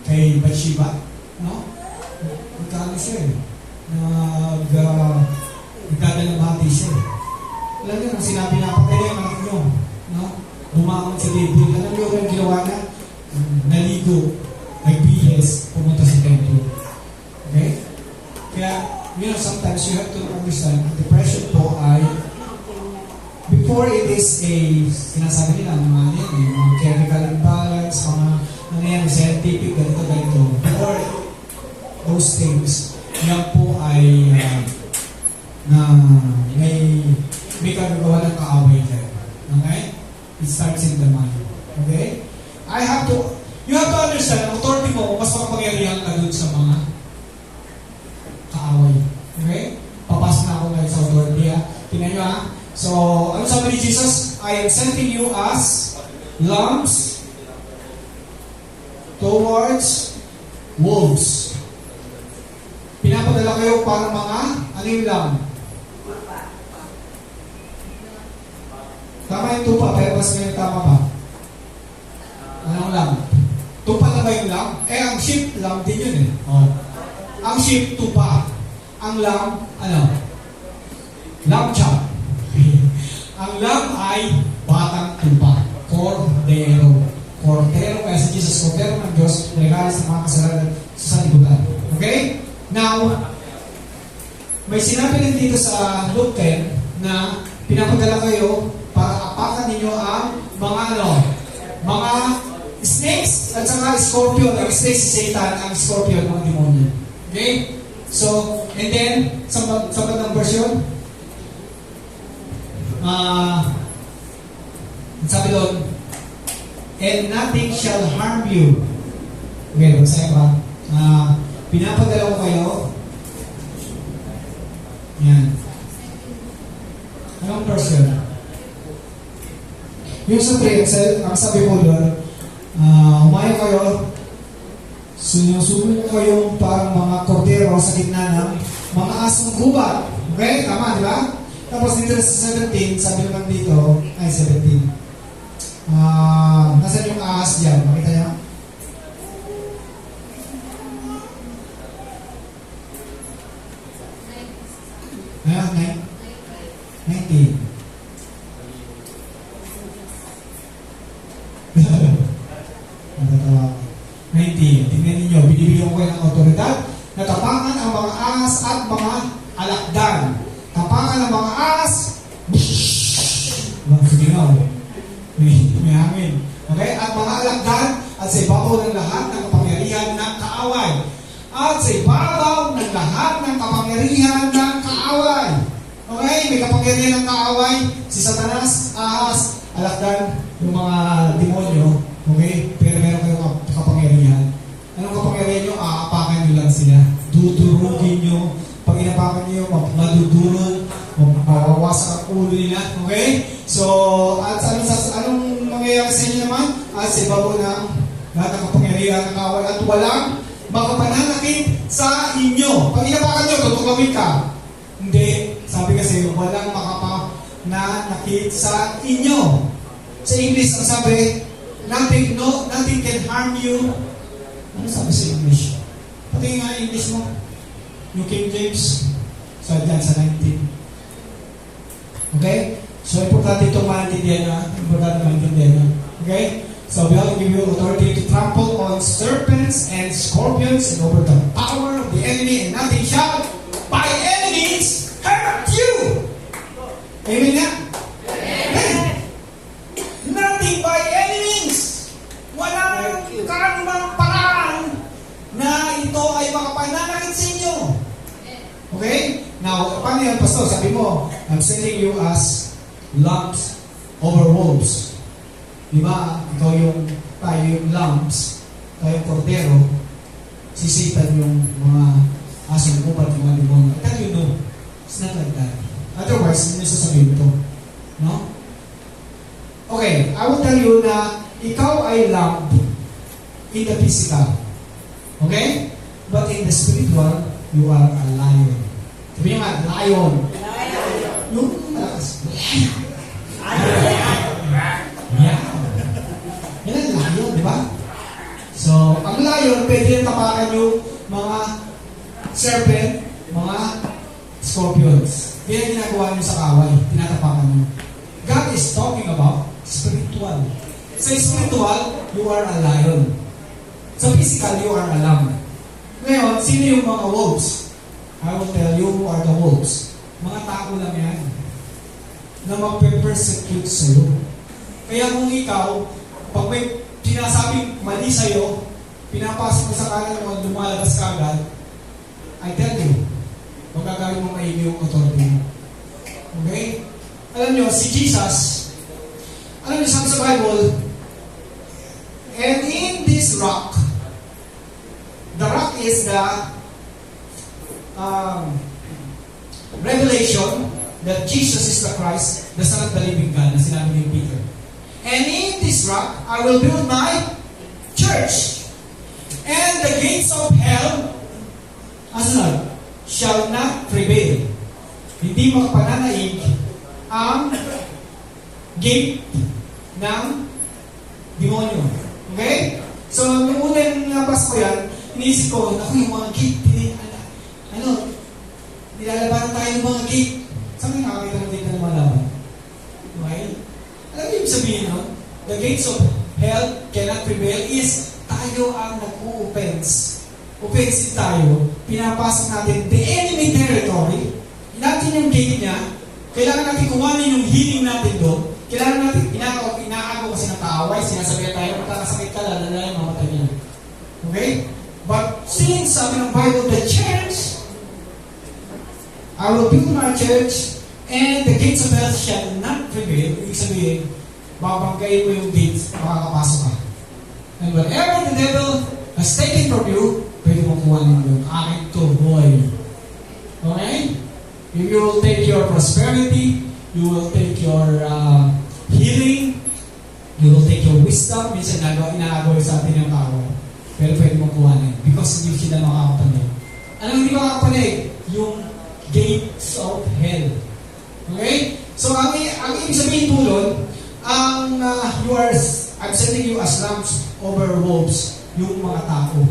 kay Bathsheba, no? Magkano siya, eh. Nagdadalamhati siya, eh. Alam niyo, nung sinabi na, patay na yung anak niyo, no? Bumangon si David. Alam niyo yung ginawa niya? Naligo, nagbihis, pumunta sa templo. Okay? Kaya, sometimes you have to understand, depression po ay, before it is a, sinasabi nila, mga chemical imbalance, mga scientific, ganito. Before those things, yan po ay, na may kagagawa ng kaaway dyan. Okay? It starts in the mind. Okay? You have to understand, ang authority mo, mas makapangyarihan ka dun sa mga kaaway. Okay? Papasok na ako ngayon sa authority, ha? Tingnan nyo, ha? So, ano sabi ni Jesus? I am sending you as lambs towards wolves. Pinapadala kayo para mga, ano yung lamb? Tama yung tupa, pero mas ngayon tama pa. Anong lamb? Tupa na ba yung lamb? Ang sheep, lamb din yun, eh. Oh. Ang sheep, tupa. Ang lamb, lamb chop. Ang lamb ay batang tupa. Cordero. Cordero, kaya si Jesus, Cordero ng Diyos, regalo sa mga kasalanan sa sanlibutan. Okay? Now, may sinabi din dito sa Luke 10 na pinapadala kayo para apakan ninyo ang mga snakes at saka scorpion. Ang snake si Satan, ang scorpion, mga demonyo. Okay? So, and then, sa ng version, sabi doon, and nothing shall harm you. Okay, masaya ba? Pinapadala ko kayo. Yan. Anong version? Yung sa 3, ang sabi ko doon, umayo kayo, sinusubo kayong parang mga kordero sa gitna ng mga asong gubat. Okay? Tama, di ba? Tapos dito sa 17, sabi naman dito, 17. Nasaan yung ahas dyan? Makita niyo? Ayan, 19. Natatawa. 19. Tingnan ninyo, binibigyan ko kayo ng otoridad na tapangan ang mga ahas at mga alakdan. Tapangan ang mga ahas. Sige nga, may hangin. Okay? At mga alakdan at sa ibabaw ng lahat ng kapangyarihan ng kaaway. At sa ibabaw ng lahat ng kapangyarihan ng kaaway. Okay? May kapangyarihan ng kaaway. Si Satanas, ahas, alakdan, yung mga demonyo. Okay? Pero meron kayong kapangyarihan. Anong kapangyarihan nyo? Aapakan nyo lang sila. Dudurugin nyo. Pag inapakan nyo, madudurog. Mawawasak ang ulo nila. Okay? So, at anong mangyayari sa inyo naman? At sa ibabaw ng lahat ng kapangyarihan ng kaaway at walang makapananakit sa inyo. Pag inapakan nyo, tutugawin ka. Hindi. Sabi kasi, walang makapananakit sa inyo. Sa English, ang sabi, nothing can harm you. Ano sabi sa English? Pati nga English mo. Yung King James. So, dyan sa 19. Okay? So, importante itong maintindihan na. Importante maintindihan na. Okay? So we will give you authority to trample on serpents and scorpions and over the power of the enemy, and nothing shall by any means hurt you. Amen nga? Amen. Nothing by any means. Walang kaanumang paraan na ito ay makapananakit sa inyo. Okay? Now, paano yan, Pastor? Sabi mo, I'm sending you as lambs over wolves. Diba? Ikaw tayo yung lambs, tayo yung kordero, sisitan yung mga asong gubat, yung mga demonyo. I tell you, no. It's not like that. Otherwise, hindi nyo sasabihin ito. No? Okay, I will tell you na ikaw ay lamb in the physical. Okay? But in the spiritual, you are a lion. Sabi nyo nga, lion. Yung malakas. Yeah. Yan ang lion, di ba? So, ang lion, pwede yung tapakan yung mga serpent, mga scorpions. Yan ang ginagawa nyo sa kaway. Tinatapakan nyo. God is talking about spiritual. Sa spiritual, you are a lion. Sa physical, you are a lamb. Ngayon, sino yung mga wolves? I will tell you who are the wolves. Mga tao lang yan na magpe-persecute sa'yo. Kaya kung ikaw, pag may sinasabing mali sa'yo, pinapasok mo sa kanan mo, lumalabas ka agad, I tell you, magagawin mo maigi yung authority mo. Okay? Alam nyo, si Jesus, alam nyo sabi sa Bible, and in this rock, the rock is the revelation that Jesus is the Christ, the Son of the living God, na sinabi ni Peter. And in this rock, I will build my church. And the gates of hell, shall not prevail. Hindi makapananaig ang gate ng demonyo. Okay? So, nung unang nabas ko yan, inisip ko, naku, yung mga gate, nilalabanan tayo ng mga gate. Saan may nakakita ng gate na lumalaban? Okay? Alam niyo yung sabihin, no? The gates of hell cannot prevail is tayo ang nag-o-offense. Offensive tayo, pinapasok natin the enemy territory, natin yung gate niya, kailangan natin kumanin yung healing natin doon, kailangan natin, inaagaw kasi ng kaaway, sinasabihan tayo, magkakasakit ka, lalala yung mamatay niya. Okay? But since sabi ng Bible, the church, I will build my church, and the gates of hell shall not prevail. Ibig sabihin, babanggayin mo yung gates, makakapasok ka. And whatever the devil has taken from you, pwede mong kuha ng akin to, boy. Okay? If you will take your prosperity, you will take your healing, you will take your wisdom. Minsan inaagaw sa atin yung tao. Pero pwede mong kuha na yun. Because hindi sila makakapanig. Anong hindi makakapanig? Yung gates of hell. Okay? So, ang ibig sabihin po doon, I'm sending you as lambs over wolves, yung mga tao.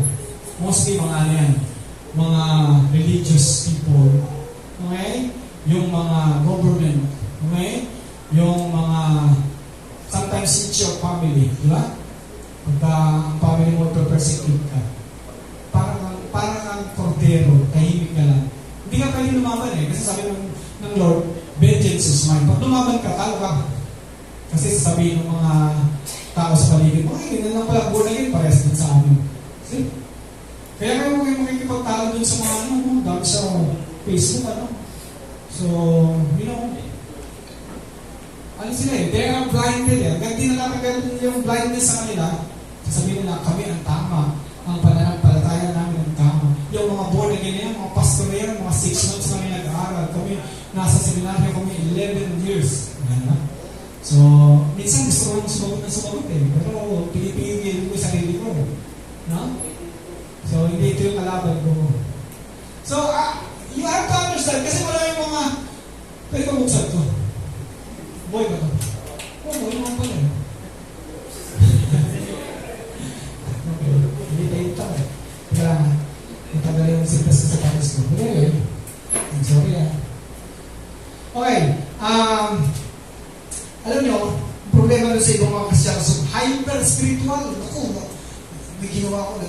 Mostly mga mga religious people. Okay? Yung mga government. Okay? Yung mga, sometimes it's your family. Di ba? Pagka ang family mo persecute ka. Parang ang kordero, tahimik ka lang. Hindi ka pwede lumaban kasi sabi ng Lord, vengeance is mine. Pag lumaban ka, talo ka. Kasi sasabihin ng mga tao sa paligid mo, ay, ganyan lang pala, buwan na yun, parehas din sa amin. See? Kaya kayo makikipagtalo dun sa mga dami sa Facebook, So, sila they are blinded Hanggang di nakakagalit yung blindness sa kanila, sasabihin nila, kami ang tama, ang pananampalataya namin ang tama. Yung mga born again yan, mga pastor yan, mga 6 months kami nag-aaral, kami nasa seminaryo kami 11 years. So, minsan gusto ko sumagot pero pinipigil ko yung sarili ko. No? So, hindi ito yung kalaban ko. So, you have to understand, kasi wala yung mga, pwede ka buksan to. Boy ba to? Boy naman pala. Okay, hindi tayo ito. Kaya, natagal yung sintas sa sapatos ko. But anyway, I'm sorry Okay, alam nyo, problema doon sa ibang mga Kristiyanos, hyper hyper spiritual. Ako, may ginawa ko,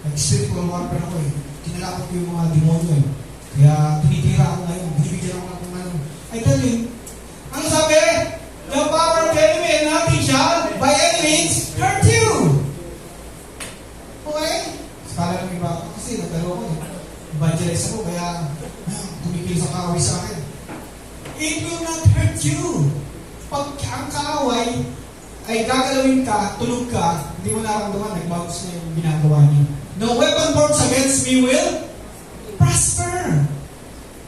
nag-spiritual warfare ako eh. Kinalakot ko yung mga demonyo eh. Kaya tinitira ako ngayon, binibigyan ako ng ano. I tell you, ano sabi? The power of the enemy and nothing shall by any means hurt you. Okay? Kala ng iba ako, kasi nagdalo ako eh. Evangelize ako, kaya tumigil sa kaaway sa akin. It will not hurt you. Pag ang kaaway ay gagalawin ka, tulog ka, hindi mo nararamdaman, nag-bounce na yung ginagawa niya. No weapon formed against me will prosper.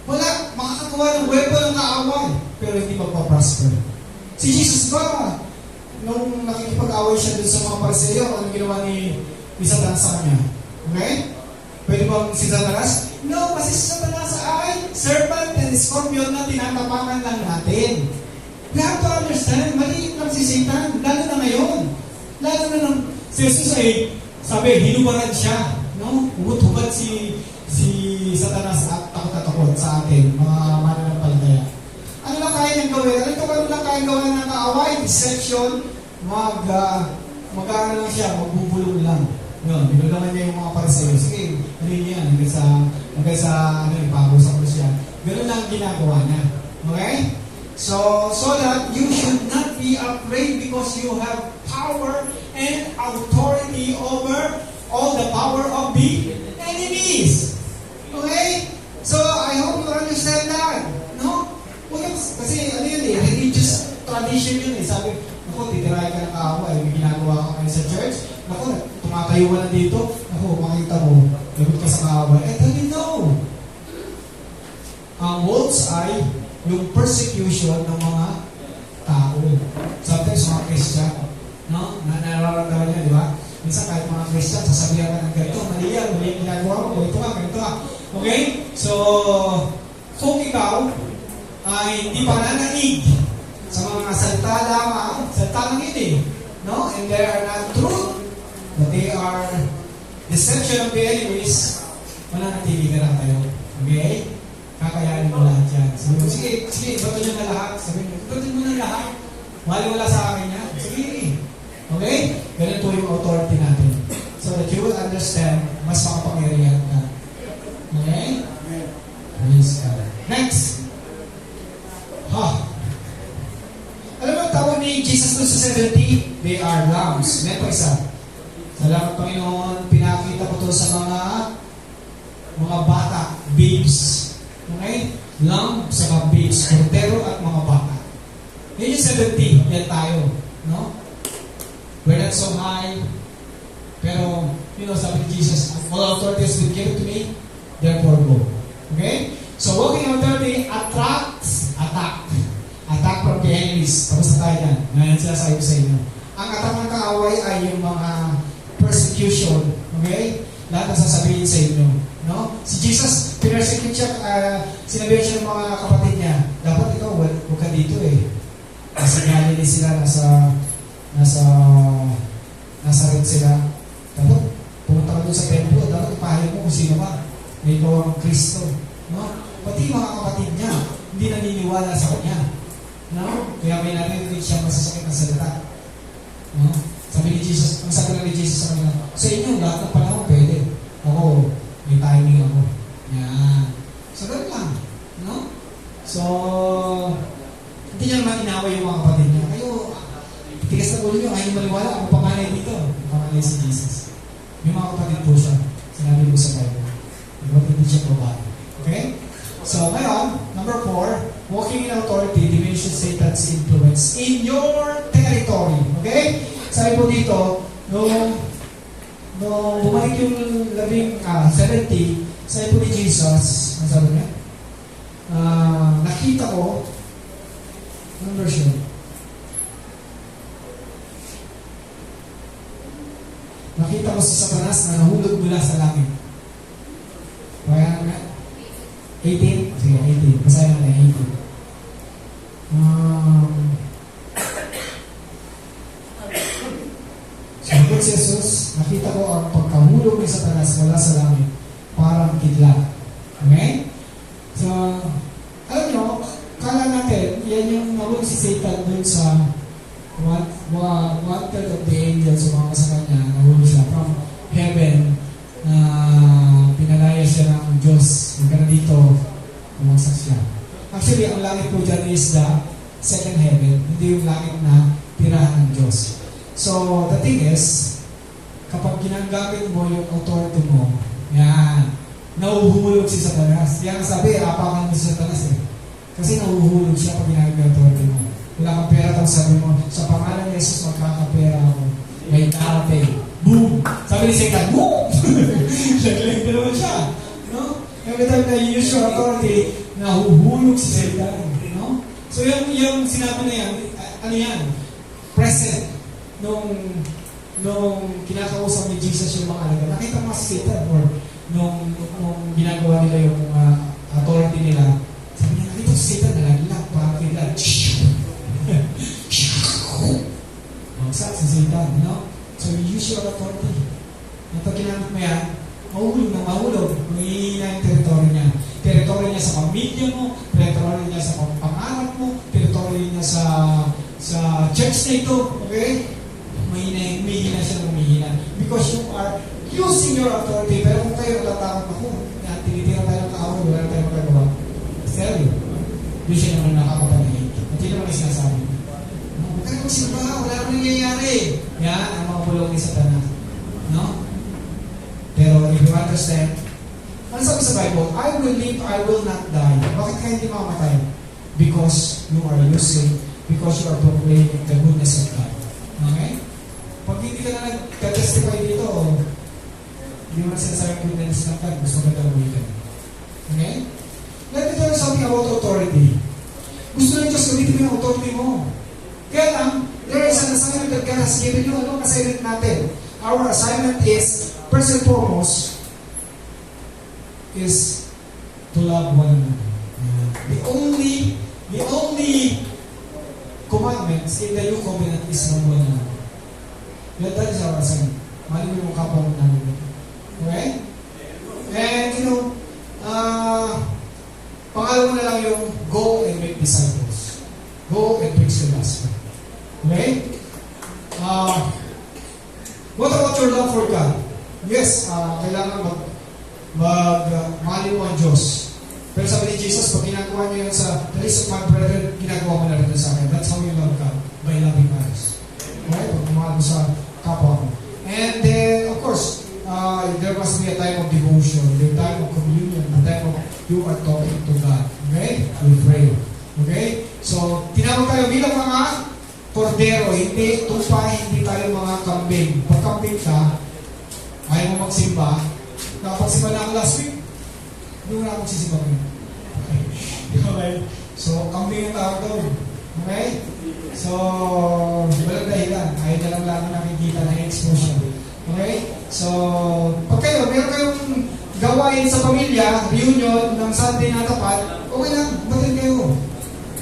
Wala, makakagawa ng weapon ng kaaway, pero hindi magpa-prosper. Si Jesus ba, nung nakikipag-away siya dun sa mga Pariseo, anong ginawa ni Satanas sa kanya? Okay? Pwede bang si Satanas? No, kasi si Satanas ay serpent and scorpion na tinatapakan lang natin. We have to understand, mali lang si Satan, lalo na ngayon. Lalo na nung si Jesus ay, sabi, hinubaran siya. No? Hubad si Satanas at takot sa atin, mga mananampalataya. Ano lang kaya niyang gawin? Ano lang kaya gawin ng kaaway? Deception, mag-ano lang siya, magbubulong lang. Yun, binulaman niya yung mga Pariseo. Sige, ano yan? Hanggang sa ipago sa krus yan. Ganun lang ginagawa niya. Okay? So that you should not be afraid because you have power and authority over all the power of the enemies. Okay? So, I hope you understand that. No? Kasi ano yun eh, religious tradition yun eh. Sabi, naku, titirahin ka ng kaaway, may ginagawa ka kayo sa church. Naku, tumatayo ka na dito. Naku, makita mo, lagot ka sa kaaway. Eh, tell you no. Ang wolves ay yung persecution ng mga tao. Sometimes mga Christian, no? Nararamdaman niya, di ba? Minsan kahit mga Christian, sasabihan ka ng ganito, mali yan, mali yung ginagawa mo, ganito ka. Okay? So, kung ikaw ay hindi pa nanaig sa mga salita lamang, salita lang yun eh, no? And they are not truth, but they are deception of the enemies, wala natili ka lang tayo. Okay? Kakayanin mo lahat yan. Sabi mo, sige, bato nyo na lahat. Sabi mo, bato mo na lahat. Wala sa akin yan. Sige. Okay? Ganito yung authority natin. So that you will understand, mas makapangyarihan ka. Okay? Praise God. Next. Alam mo, tawag ni Jesus doon sa 70, they are lambs. Neto isa. Salamat Panginoon, pinakita ko to sa mga bata, babes. Okay? Lamb sa mga babes, kordero at mga bata. Yan yung 70, yan tayo. No? We're not so high, pero, sabi ni Jesus, all authority has been given to me, therefore go. Okay? So, walking in authority attracts attack. Attack from the enemies. Tapos na tayo yan. Ngayon sila sabi ko sa inyo. Ang attack ng kaaway ay yung mga persecution. Okay? Lahat ang sasabihin sa inyo. No? Si Jesus, pinersecute siya, sinabihan siya ng mga kapatid niya, dapat ikaw, huwag ka dito eh. Kasi Galilee sila, nasa red sila. Dapat, pumunta ka doon sa templo, dapat ipahay mo kung sino ka. May ikaw ang Kristo. No? Pati mga kapatid niya, hindi naniniwala sa kanya. No? Kaya may narinig siya masasakit na salita. No? Sabi ni Jesus, ang sabi ni Jesus sa kanila, sa inyo, lahat ng panahon pwede. Ako, may timing ako. Yan. So, ganun lang. No? So, hindi niya naman inaway yung mga kapatid niya. Kayo, tigas na ulo niyo, ayaw maniwala. Ako panganay dito. Panganay si Jesus. May mga kapatid po siya. Sinabi ko sa Bible. Hindi siya babae. Okay? So, ngayon, number 4, walking in authority diminishes Satan's influence in your territory. Okay? Sabi po dito, nung bumalik yung 70, sabi po ni Jesus, ang sabi niya, nakita ko, anong version? Nakita ko si Satanas na nahulog mula sa langit. Kaya nga, 18? Sige, 18. Basahin natin, 18. Sabi si Jesus, nakita ko ang pagkahulog ni Satanas mula sa langit, parang kidlat. Okay? So, alam nyo, kala natin, yan yung nahulog si Satan dun sa 1/3 of the angels sumama sa kanya, nahuli siya from heaven, na pinalaya siya ng Diyos. Huwag ka na dito, umagsak siya. Actually, ang langit po dyan is the second heaven, hindi yung langit na tirahan ng Diyos. So, the thing is, kapag ginagamit mo yung authority mo, yan, nauhuhulog si Satanas. Yan ang sabi, apakan mo si Satanas eh. Kasi nauhuhulog siya pag ginagamit yung authority mo. Wala kang pera, tapos sabi mo, sa pangalan ni Jesus, magkakapera ako. May darating. Boom! Sabi ni Satan, boom! Nag-link naman siya. No? Every time na you use your authority, nahuhulog si Satan. No? So yung sinabi na yan, ano yan? Present. Nung kinakausap ni Jesus yung mga alaga, nakita mo si Satan or nung ginagawa nila yung authority nila, sabi niya, nakita si Satan, nalaglag, parang kailan, magsak si Satan, no? So you use your authority. At pag ginamit mo yan, mahulog, mahihina yung teritoryo niya. Teritoryo niya sa pamilya mo, teritoryo niya sa pangarap mo, teritoryo niya sa church na ito, okay? Mahihina siya, mahihina. Because you are using your authority. Pero kung kayo natatakot ako, tinitira tayo ng kaaway, wala tayo magagawa. Tell you, doon siya naman nakakapanahig. At yun naman yung sinasabi. Huwag ka na magsimba, wala naman nangyayari. Yan, ang mga bulong ni Satanas. No? Pero if you understand, ano sabi sa Bible? I will live, I will not die. Bakit ka hindi mamamatay? Because you are using, because you are proclaiming the goodness of God. Okay? Pag hindi ka na nag-testify dito, hindi mo na sinasabing goodness ng God, gusto ka gagawin ka. Okay? Let me tell you something about authority. Gusto ng Diyos gamitin mo yung authority mo. Kaya lang, there is an assignment that God has given you. Ano ang assignment natin? Our assignment is, first and foremost, is to love one another. The only commandments in the new covenant is love one another. That is our assignment. Mali mo yung kapwa namin. Okay? And pangalawa na lang yung go and make disciples. Go and preach the gospel. Okay? What about your love for God? Yes, kailangan mahali mo ang Diyos. Pero sabi ni Jesus, pag ginagawa niyo yan sa the least of my brethren, ginagawa mo na rin sa akin. That's how you love God, by loving others. Okay? Pag mahal mo sa kapwa mo. And then, of course, there must be a time of devotion, the time of communion, the time of you are talking to God. Okay? We pray. Okay? So, tinawag tayo bilang mga kordero, hindi tupa, hindi tayo mga kambing. Pag kambing ka, ayaw mo magsimba, nakapagsimba na ako last week, hindi mo na magsisimba ko. Okay? So, kambing yung tawag doon. Okay? So, walang dahilan. Ayaw na lang lang nakikita na exposure. Okay? So, pag kayo, meron kayong gawain sa pamilya, reunion ng Sunday na tapat, okay lang, batin kayo.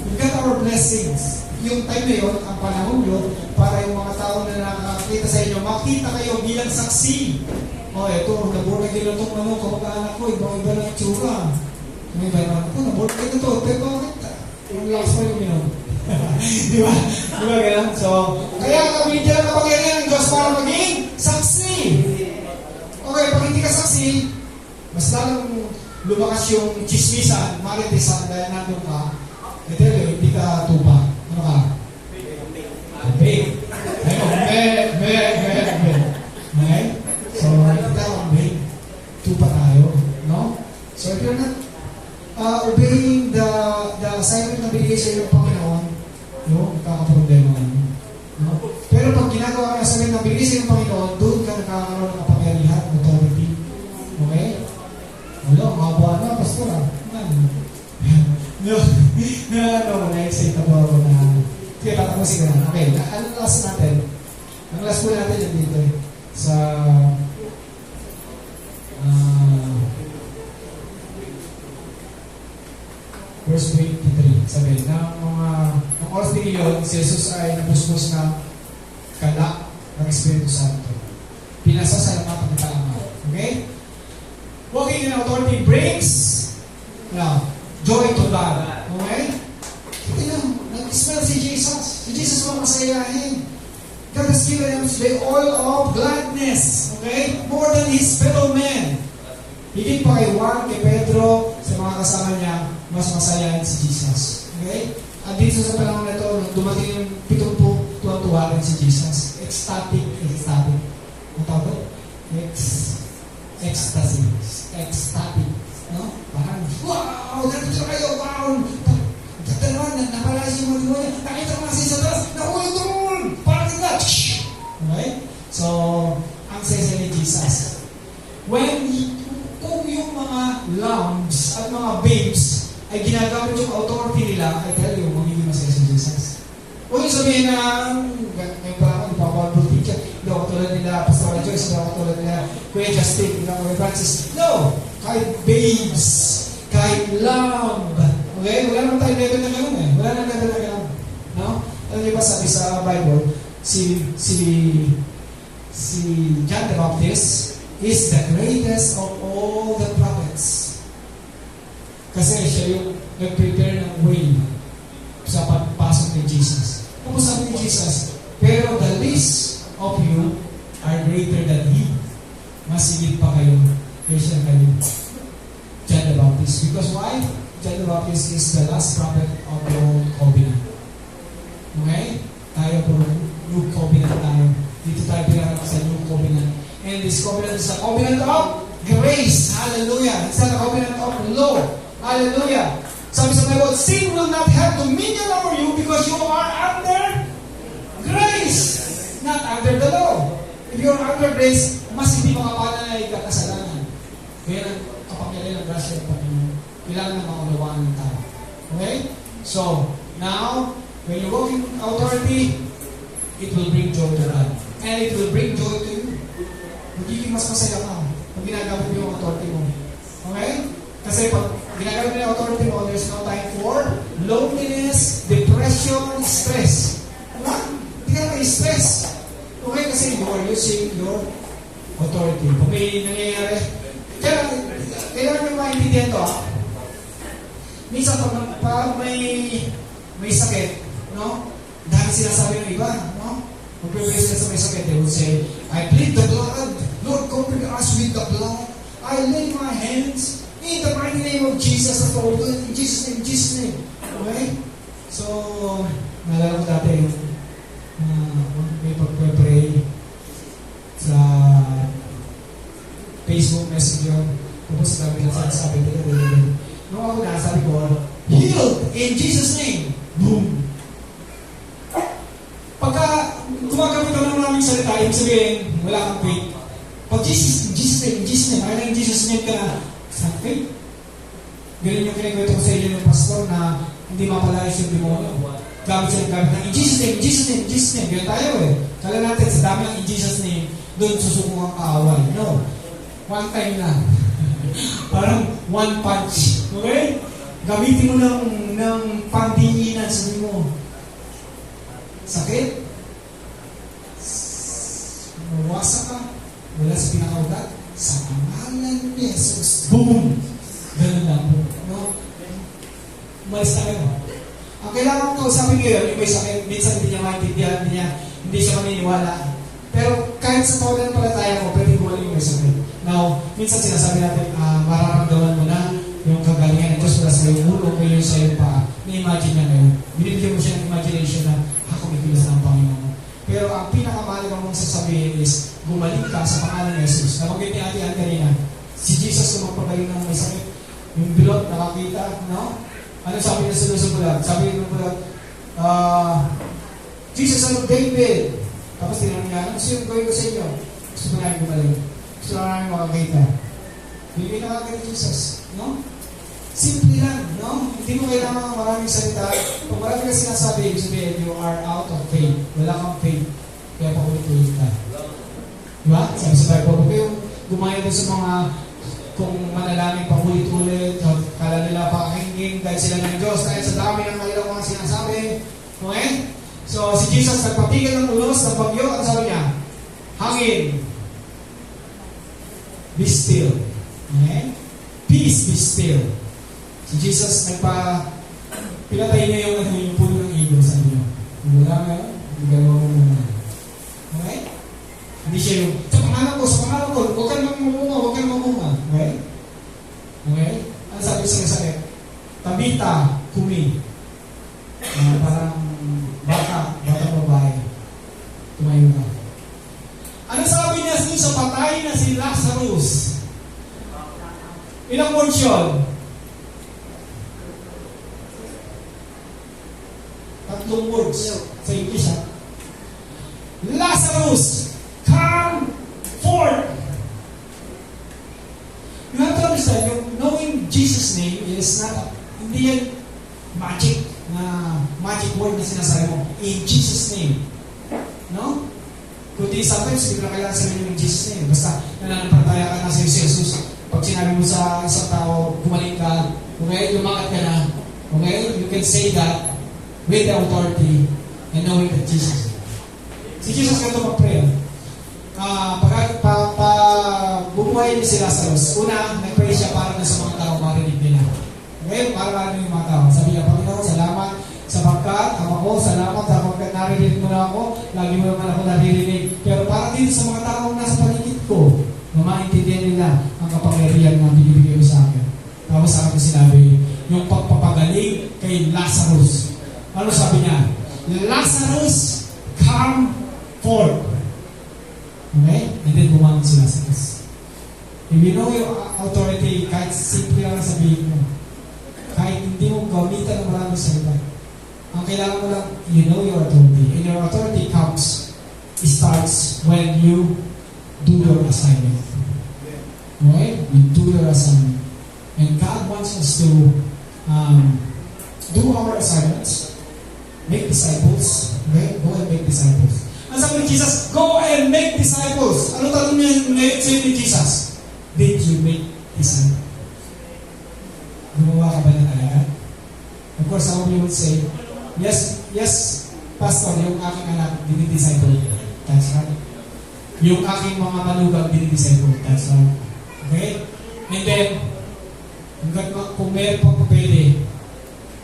You got our blessings. Yung time na yun, ang panahon yun, para yung mga tao na nakakita sa inyo, makita kayo bilang saksi. O, eto, naborn again na itong kamag-anak ko, ibang-iba na itsura. May iba naman ko, naborn again na ito, pero bakit? Yung last pa yung minom. Di ba? Di ba ganun? So, kaya kami dyan ang kapangyarihan ng Diyos para maging saksi. Okay, pag hindi ka saksi, mas lalong lumakas yung chismisan, maritisan, dahil nandun ka, ito yun, hindi ka tupa. Ano ka? Big. Ayun, big. Okay? So, hindi ka big. Tupa tayo. No? So, if you're not obeying the assignment na binigay sa iyo ng Panginoon, magkakaproblema ka. No? Pero pag ginagawa ka ng assignment na binigay sa iyo ng Panginoon, doon ka nakakaroon ng kapangyarihan, authority. Okay? Wala, makabuha na, pastor ah. Na-excite ako na kaya tatapusin ko na. Okay, ang last natin. Ang last po natin yan dito sa verse 23. Sabi, ng oras din yun, si Jesus ay nabusbos ng kala ng Espiritu Santo. Pinasa sa lamat ng tama. Okay? Walking in authority brings joy to God. Okay? Ito yun. Nag-smell si Jesus. Si Jesus mo masayahin. God has given his fellow men. Higit pa kay Juan, kay Pedro, sa mga kasama niya, mas masayahin si Jesus. Okay? At dito sa panahon na ito, nung dumating yung 70, tuwa-tuwa rin si Jesus. Ecstatic. Ang tawag? Ecstasy. Ecstatic. No? Parang, wow! Nandito kayo! Wow! Tatalaman, napalayas yung mga demonyo. Nakita ko na si Satanas. Nakuha doon! Parang ka! Okay? So, ang sesa ni Jesus. Kung yung mga lambs at mga babes ay ginagamit yung authority nila, I tell you, magiging masaya si Jesus. Huwag yung sabihin na, ngayon pa ako, ipapabal teacher, hindi ako tulad nila, Pastor Joyce, hindi ako tulad nila, Kuya Justin, hindi ako Kuya Francis. No! Kahit babes, kahit lamb, okay? Wala naman tayo level na gano'n eh. Wala naman level na gano'n. No? Alam niyo ba sabi sa Bible, si John the Baptist is the greatest of all the prophets. Kasi siya yung nag-prepare ng way sa pagpasok ni Jesus. Kung sabi ni Jesus, pero the least of you are greater than he. Mas higit pa kayo kaysa kayo. John the Baptist. Because why? John the Baptist is the last prophet of the old covenant. Okay? Tayo po, new covenant tayo. Dito tayo pinanganak sa new covenant. And this covenant is a covenant of grace. Hallelujah. It's not a covenant of law. Hallelujah. Sabi sa Bible, sin will not have dominion over you because you are under grace, not under the law. If you are under grace, mas hindi makapala na ikakasalanan. Kaya kapangyarihan ng grasya ng Panginoon. Kailangan na maunawaan ng tao. Okay? So, now, when you walk in authority, it will bring joy to God. And it will bring joy to you. Magiging mas masaya ka pag ginagamit mo yung authority mo. Okay? Kasi pag ginagamit mo yung authority mo, there's no time for loneliness, depression, stress. Diba? Hindi ka na-stress. Okay? Kasi you are using your authority. Kung may nangyayari, kailangan nyo maintindihan to. Minsan pag may sakit, no? Dahil sinasabi ng iba, no? Pag-pray sila sa may sakit, they will say, I plead the blood. Lord, cover us with the blood. I lay my hands in the mighty name of Jesus. In Jesus' name. Okay? So, nalala ko dati yung may pag-pray sa Facebook Messenger. Tapos sabi na sabi nila. Nung ako na, sabi ko, healed in Jesus' name. Boom! Pagka gumagamit ka ng maraming salita, ibig sabihin, wala kang faith. Pag Jesus name, kaya in Jesus name ka na, sa faith. Ganun yung kinikwento ko sa inyo ng pastor na hindi mapalayas yung demonyo. Gamit ng in Jesus name. Ganun tayo eh. Kala natin, sa dami ng in Jesus name, doon susuko ang kaaway. No. One time lang. Parang one punch. Okay? Gamitin mo ng pangdiinan, sabi mo, sakit, mawasak ka, wala sa pinakaugat, sa pangalan ni Jesus. Boom! Ganun lang po. No? Umalis na kayo. Ang kailangan ko, sabi ngayon, yung may sakit, minsan hindi niya maintindihan, hindi siya maniniwala. Pero kahit sa pananampalataya mo, pwede gumaling yung may sakit. Now, minsan sinasabi natin, mararamdaman mo na yung kagalingan ng Diyos wala sa iyong ulo, ngayon sa iyong paa. Ni-imagine niya ngayon. Binibigyan mo siya ng imagination na kumikilos ng Panginoon. Pero ang pinakamahalaga mong sasabihin is, gumaling ka sa pangalan ni Jesus. Nabanggit ni Ate Ann kanina, si Jesus kung magpagaling ng may sakit, yung bilot, nakakita, no? Ano sabi niya sa bulag? Sabi niya sa bulag, Jesus, son of David. Tapos tinanong niya, ano yung gawin ko sa inyo? Gusto ko namin gumaling. Gusto ko namin makakita. Hindi nakakita Jesus, no? Simple lang, no? Hindi mo kailangan maraming salita. Pag marami ka sinasabi, ibig sabihin, you are out of faith. Wala kang faith. Kaya paulit-ulit ka. Diba? Sabi sa Bible, huwag kayong gumaya doon sa mga kung manalangin paulit-ulit, kala nila pakinggan dahil sila ng Diyos, dahil sa dami ng kanilang mga sinasabi. Okay? So, si Jesus nagpapigil ng ulos ng bagyo, at sabi niya, hangin, be still. Okay? Peace, be still. Si Jesus pinatay niya yung puno ng igos sa inyo. Wala nga, gagawa mo naman. Okay? Hindi siya yung, sa pangalan ko, huwag ka naman Rita Kumi. Parang bata babae. Tumayo na. Ano sabi niya sa patay na si Lazarus? Ilang words yun? 3 words sa English, ha? Lazarus, come forth! You have to understand, yung knowing Jesus' name is not, hindi yan magic word na sinasabi mo. In Jesus' name. No? Kundi sometimes, hindi ko na kailangan sabihin yung Jesus' name. Basta, nananampalataya ka na sa Jesus. Pag sinabi mo sa isang tao, gumaling ka, okay, lumakat ka na, okay, you can say that with the authority and knowing that Jesus. Si Jesus ganito mag-pray. Bubuhay niya si Lazarus. Una, nag-pray siya para na sa mga tao marinig nila. Okay? Para marinig yung mga tao. Sabi niya, Panginoon, salamat sa pagkat, ako, salamat sa pagkat naririnig mo na ako, lagi mo naman ako naririnig. Pero para din sa mga tao na nasa paligid ko, na maintindihan nila ang kapangyarihan na binibigay mo sa akin. Tapos sa akin sinabi, yung pagpapagaling kay Lazarus. Ano sabi niya? Lazarus, come forth. Okay? And then bumangon si Lazarus. If you know your authority, kahit simple lang sabihin mo, kahit hindi mo gamitan ng maraming salita, ang kailangan mo lang, you know your authority. And your authority starts when you do your assignment. Okay? You do your assignment. And God wants us to do our assignments. Make disciples. Okay? Go and make disciples. Ang sabi ni Jesus, go and make disciples. Ano tanong niya sa'yo ni Jesus? Did you make disciples? Gumawa ka ba na talaga? Of course, some of you would say, yes, Pastor, yung aking anak, dinidisciple. That's right. Yung aking mga manugang, dinidisciple. That's right. Okay? And then, kung meron pang pwede,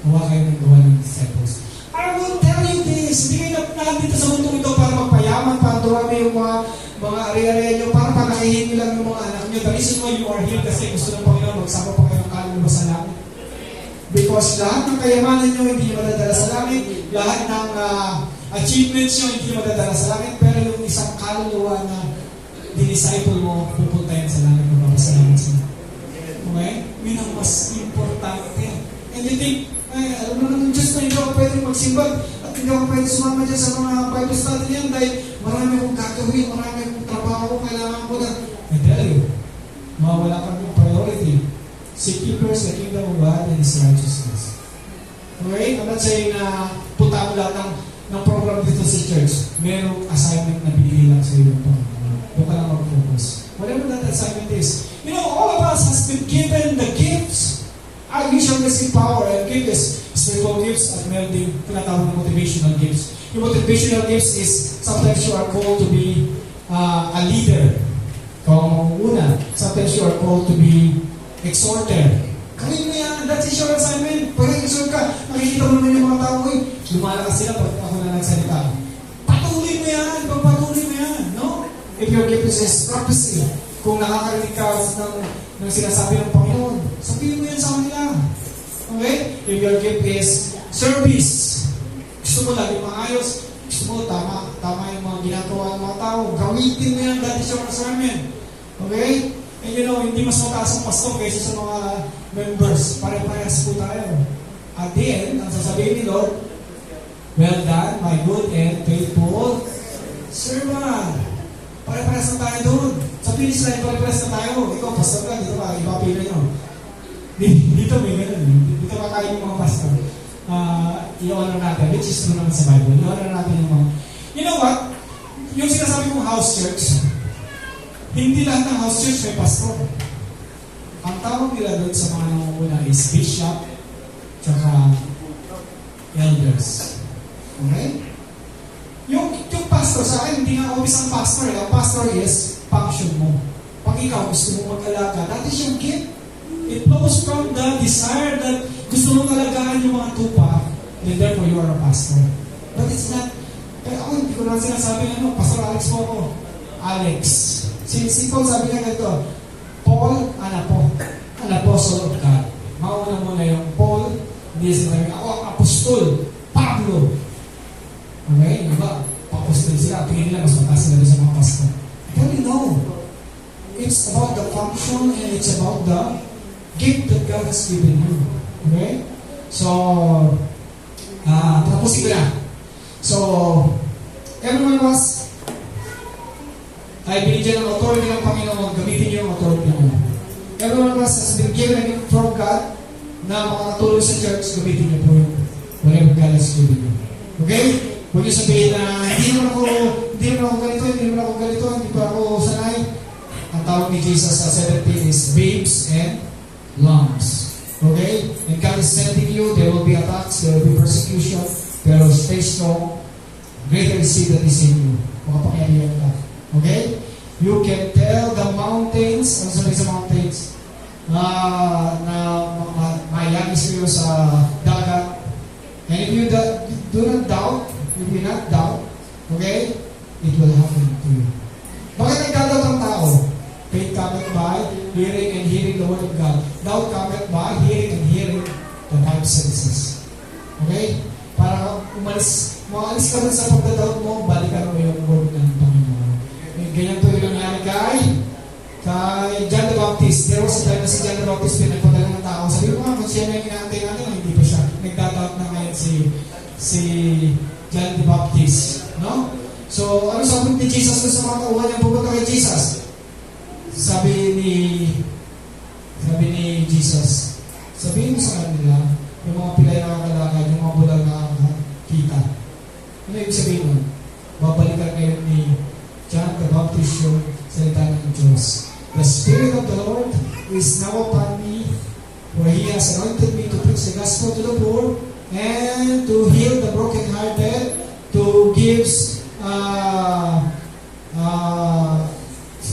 gawa kayo ng gawa ng disciples. I will tell you this, hindi kayo nandito sa mundo ito para magpayaman, para durami yung mga ari-ariya nyo, para palakihin nyo lang yung mga anak nyo. The reason why you are here kasi gusto ng Panginoon, magsama pa kayo ng kaluluwa sa langit. Because lahat ng kayamanan nyo hindi madadala sa langit, lahat ng achievements nyo hindi madadala sa langit, pero yung isang kaluluwa na dinisciple mo, pupunta yan sa langit, mapapasalamat sa langit. Okay? Yun ang mas importante. And you think, ay, alam mo naman Diyos na hindi ako pwede magsimba at hindi ako pwede sumama dyan sa mga Bible study yan dahil marami akong gagawin, marami akong trabaho, kailangan ko na. I tell you, mawala ka ng priority. Seek ye first the kingdom of God and His righteousness. Okay? I'm not saying na punta mo lahat ng program dito sa church. Merong assignment na binigay lang sa iyo ng Panginoon. Huwag ka lang mag-focus. Whatever that assignment is. You know, all of us has been given the gifts. You shall receive power and gifts, spiritual gifts, at meron din tinatawag na motivational gifts. Yung motivational gifts is sometimes you are called to be a leader. Kung una, sometimes you are called to be exhorter. Gawin mo yan, that's your assignment. Pag exhort ka, nakikita mo naman yung mga tao ko, lumalakas sila pag ako na nagsalita. Patuloy mo yan, pagpatuloy mo yan, no? If your gift is prophecy, kung nakakarinig ka ng sinasabi ng Panginoon, sabihin mo yan sa kanila. Okay? If your gift is service, gusto mo lagi maayos, gusto mo tama yung mga ginagawa ng mga tao, gamitin mo yan, that is your assignment. Okay? And you know, hindi mas mataas ang pastor kaysa sa mga members. Pare-parehas po tayo. At the end, ang sasabihin ni Lord, well done, my good and faithful servant. Pare-parehas na tayo doon. Sa finish line, pare-parehas na tayo. Ikaw, pastor ka, dito ba? Iba pila nyo. Dito may ganun. Dito ka kayo yung mga pastor. I-honor natin, which is true naman sa Bible. I-honor natin yung mga... You know what? Yung sinasabi kong house church, hindi lahat ng house church may pastor. Ang tawag nila doon sa mga nangunguna is bishop tsaka elders. Okay? Yung pastor sa akin, hindi nga obvious ang pastor. Ang pastor is function mo. Pag ikaw gusto mo mag-alaga, that is your gift. It flows from the desire that gusto mong alagaan yung mga tupa, then therefore you are a pastor. But it's not, kaya ako hindi ko naman sinasabi, Pastor Alex po ako. Alex. Si Paul sabi nga ganito, Paul, an apostle of God. Mauna muna yung Paul, Hindi sinabi, ako ang apostol, Pablo. Okay? Diba? Pa-apostol sila. Tingin nila, mas mataas sila sa mga pastor. But you know, it's about the function and it's about the gift that God has given you. Okay? So, tapusin ko na. So, everyone was, ay binigyan ng authority ng Panginoon, gamitin niyo ang authority niyo. Everyone was has been given a gift from God na makakatulong sa church, gamitin niyo po yun. Whatever God has given you. Okay? Huwag niyo sabihin na, hindi naman ako ganito, hindi pa ako sanay. Ang tawag ni Jesus sa 17 is babes and lambs. Okay? And God is sending you, there will be attacks, there will be persecution, pero stay strong. Greater is He that is in you. Makapangyarihan ka. Okay? You can tell the mountains, ano sabi sa mountains? Na mayagis kayo sa dagat. And if you do not doubt, if you not doubt, okay, it will happen to you. Bakit nagdadoubt ang tao? Faith cometh by hearing and hearing the word of God. Doubt cometh by hearing and hearing the Bible sentences. Okay? Para maalis ka rin sa pagdadoubt mo, balikan mo yung word ng Panginoon. Ganyan po yung nangyari kay John the Baptist. There was a time na si John the Baptist pinagpadala ng tao. Sabi ko nga, kung siya na yung inaantay natin, hindi pa siya. Nagdadoubt na ngayon si John the Baptist. No? So, ano sabi ni Jesus sa mga tauhan niya pupunta kay Jesus? Sabi ni Jesus, sabihin mo sa kanila, yung mga pilay na nakakalakad, yung mga bulag na nakakita. Ano yung sabihin mo? Babalikan ngayon ni John the Baptist yung salita ng Diyos. The Spirit of the Lord is now upon me, for He has anointed me to preach the gospel to the poor, and to heal the brokenhearted, to give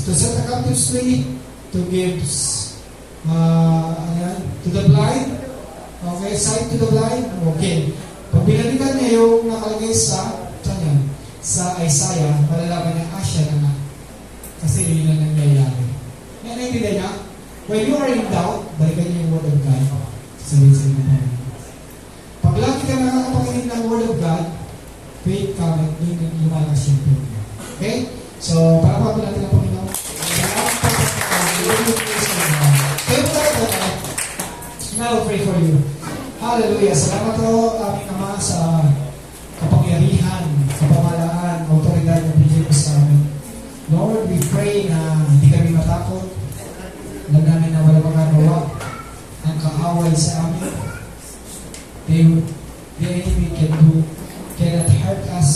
to set the captives free, to give to the blind, okay, sight to the blind, okay. Pag binalikan niya yung nakalagay sa Isaiah, malalaman niya, siya na nga. Kasi yun ang nangyayari. Naintindihan niya? When you are in doubt, balikan niyo yung word of God. Sabihin mo. Pag lagi ka nakakapakinig ng word of God, faith cometh, yun yung lumalas yung faith. Okay? So, para pa natin ang Panginoon. Now, pray for you. Hallelujah. Salamat po, aming Ama, sa kapangyarihan, kapamalaan, autoridad na binigay mo sa amin. Lord, we pray na hindi kami matakot. Alam namin na wala magagawa ang kaaway sa amin. The enemy cannot hurt us.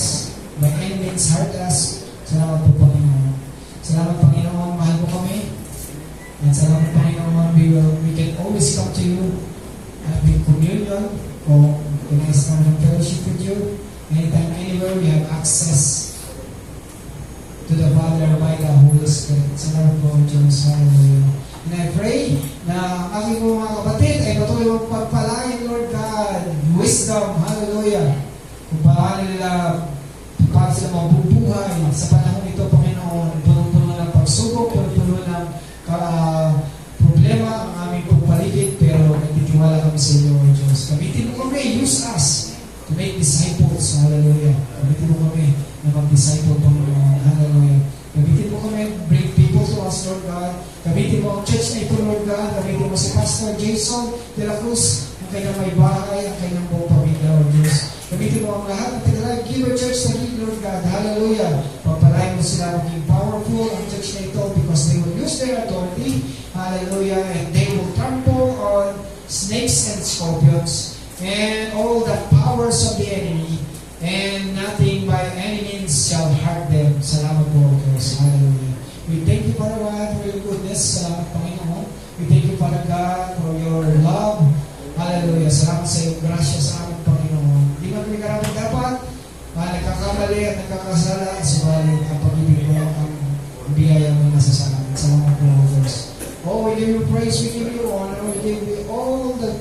The enemies hurt us. Salamat po, Panginoon. Salamat, Panginoon. Mahal mo kami. At salamat, Panginoon. We can always come to you at with communion o organize ng fellowship with you. Anytime, anywhere, we have access to the Father by the Holy Spirit. Salamat po, Diyos. Hallelujah. And I pray na ang aking mga kapatid ay patuloy mong pagpalain, Lord God. Wisdom. Hallelujah. Kung paano sila mabubuhay sa panahon ito, Panginoon. Punong-puno ng pagsubok, punong-puno ng problema ang aming pagpaligid, pero nagtitiwala kami sa iyo, Diyos. Gamitin mo kami. Use us to make disciples. Hallelujah. Gamitin mo kami na mag-disciple, Panginoon. Hallelujah. Gamitin mo kami, bring people to us, Lord God. Gamitin mo ang church na ito, Lord God. Gamitin mo si Pastor Jason de la Cruz, ang kanyang may bahay, ang kanyang buong pamilya, Lord Diyos. Gamitin mo ang lahat ng Tagalog Giver Church na rin, Lord God. Hallelujah. Pagpalain mo sila maging powerful ang church na ito because they will use their authority. Hallelujah. And they will trample on snakes and scorpions and all the powers of the enemy, and nothing by any means shall hurt them. Salamat po, Diyos. Hallelujah. We thank you, Father God, for your goodness. Salamat, Panginoon. We thank you, Father God, for your love. Hallelujah. Salamat sa iyong grasya sa amin, Panginoon. Hindi man kami karamin dapat, nagkakamali at nagkakasala, subalit ang pag-ibig mo ang biyaya mo nasa sa amin. Salamat po, Diyos. Oh, we give you praise, we give you honor, we give you all the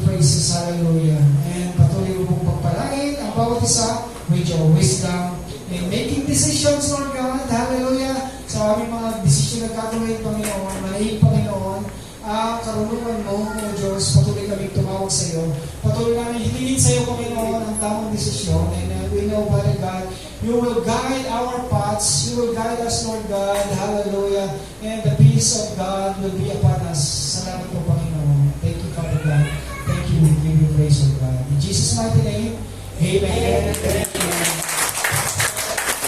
praises. Hallelujah. And patuloy mo pong pagpalain ang bawat isa with your wisdom in making decisions, Lord God. Hallelujah. Sa aming mga desisyon na gagawin, Panginoon, manahing Panginoon, karunungan mo, O Diyos, patuloy kami tumawag sa iyo. Patuloy namin hilingin sa iyo, Panginoon, ang tamang desisyon. And we know, Father God, you will guide our paths. You will guide us, Lord God. Hallelujah. And the peace of God will be upon us. Salamat po, Panginoon. Thank you, Father God. Thank you. We give you praise, Lord God. In Jesus' mighty name, amen.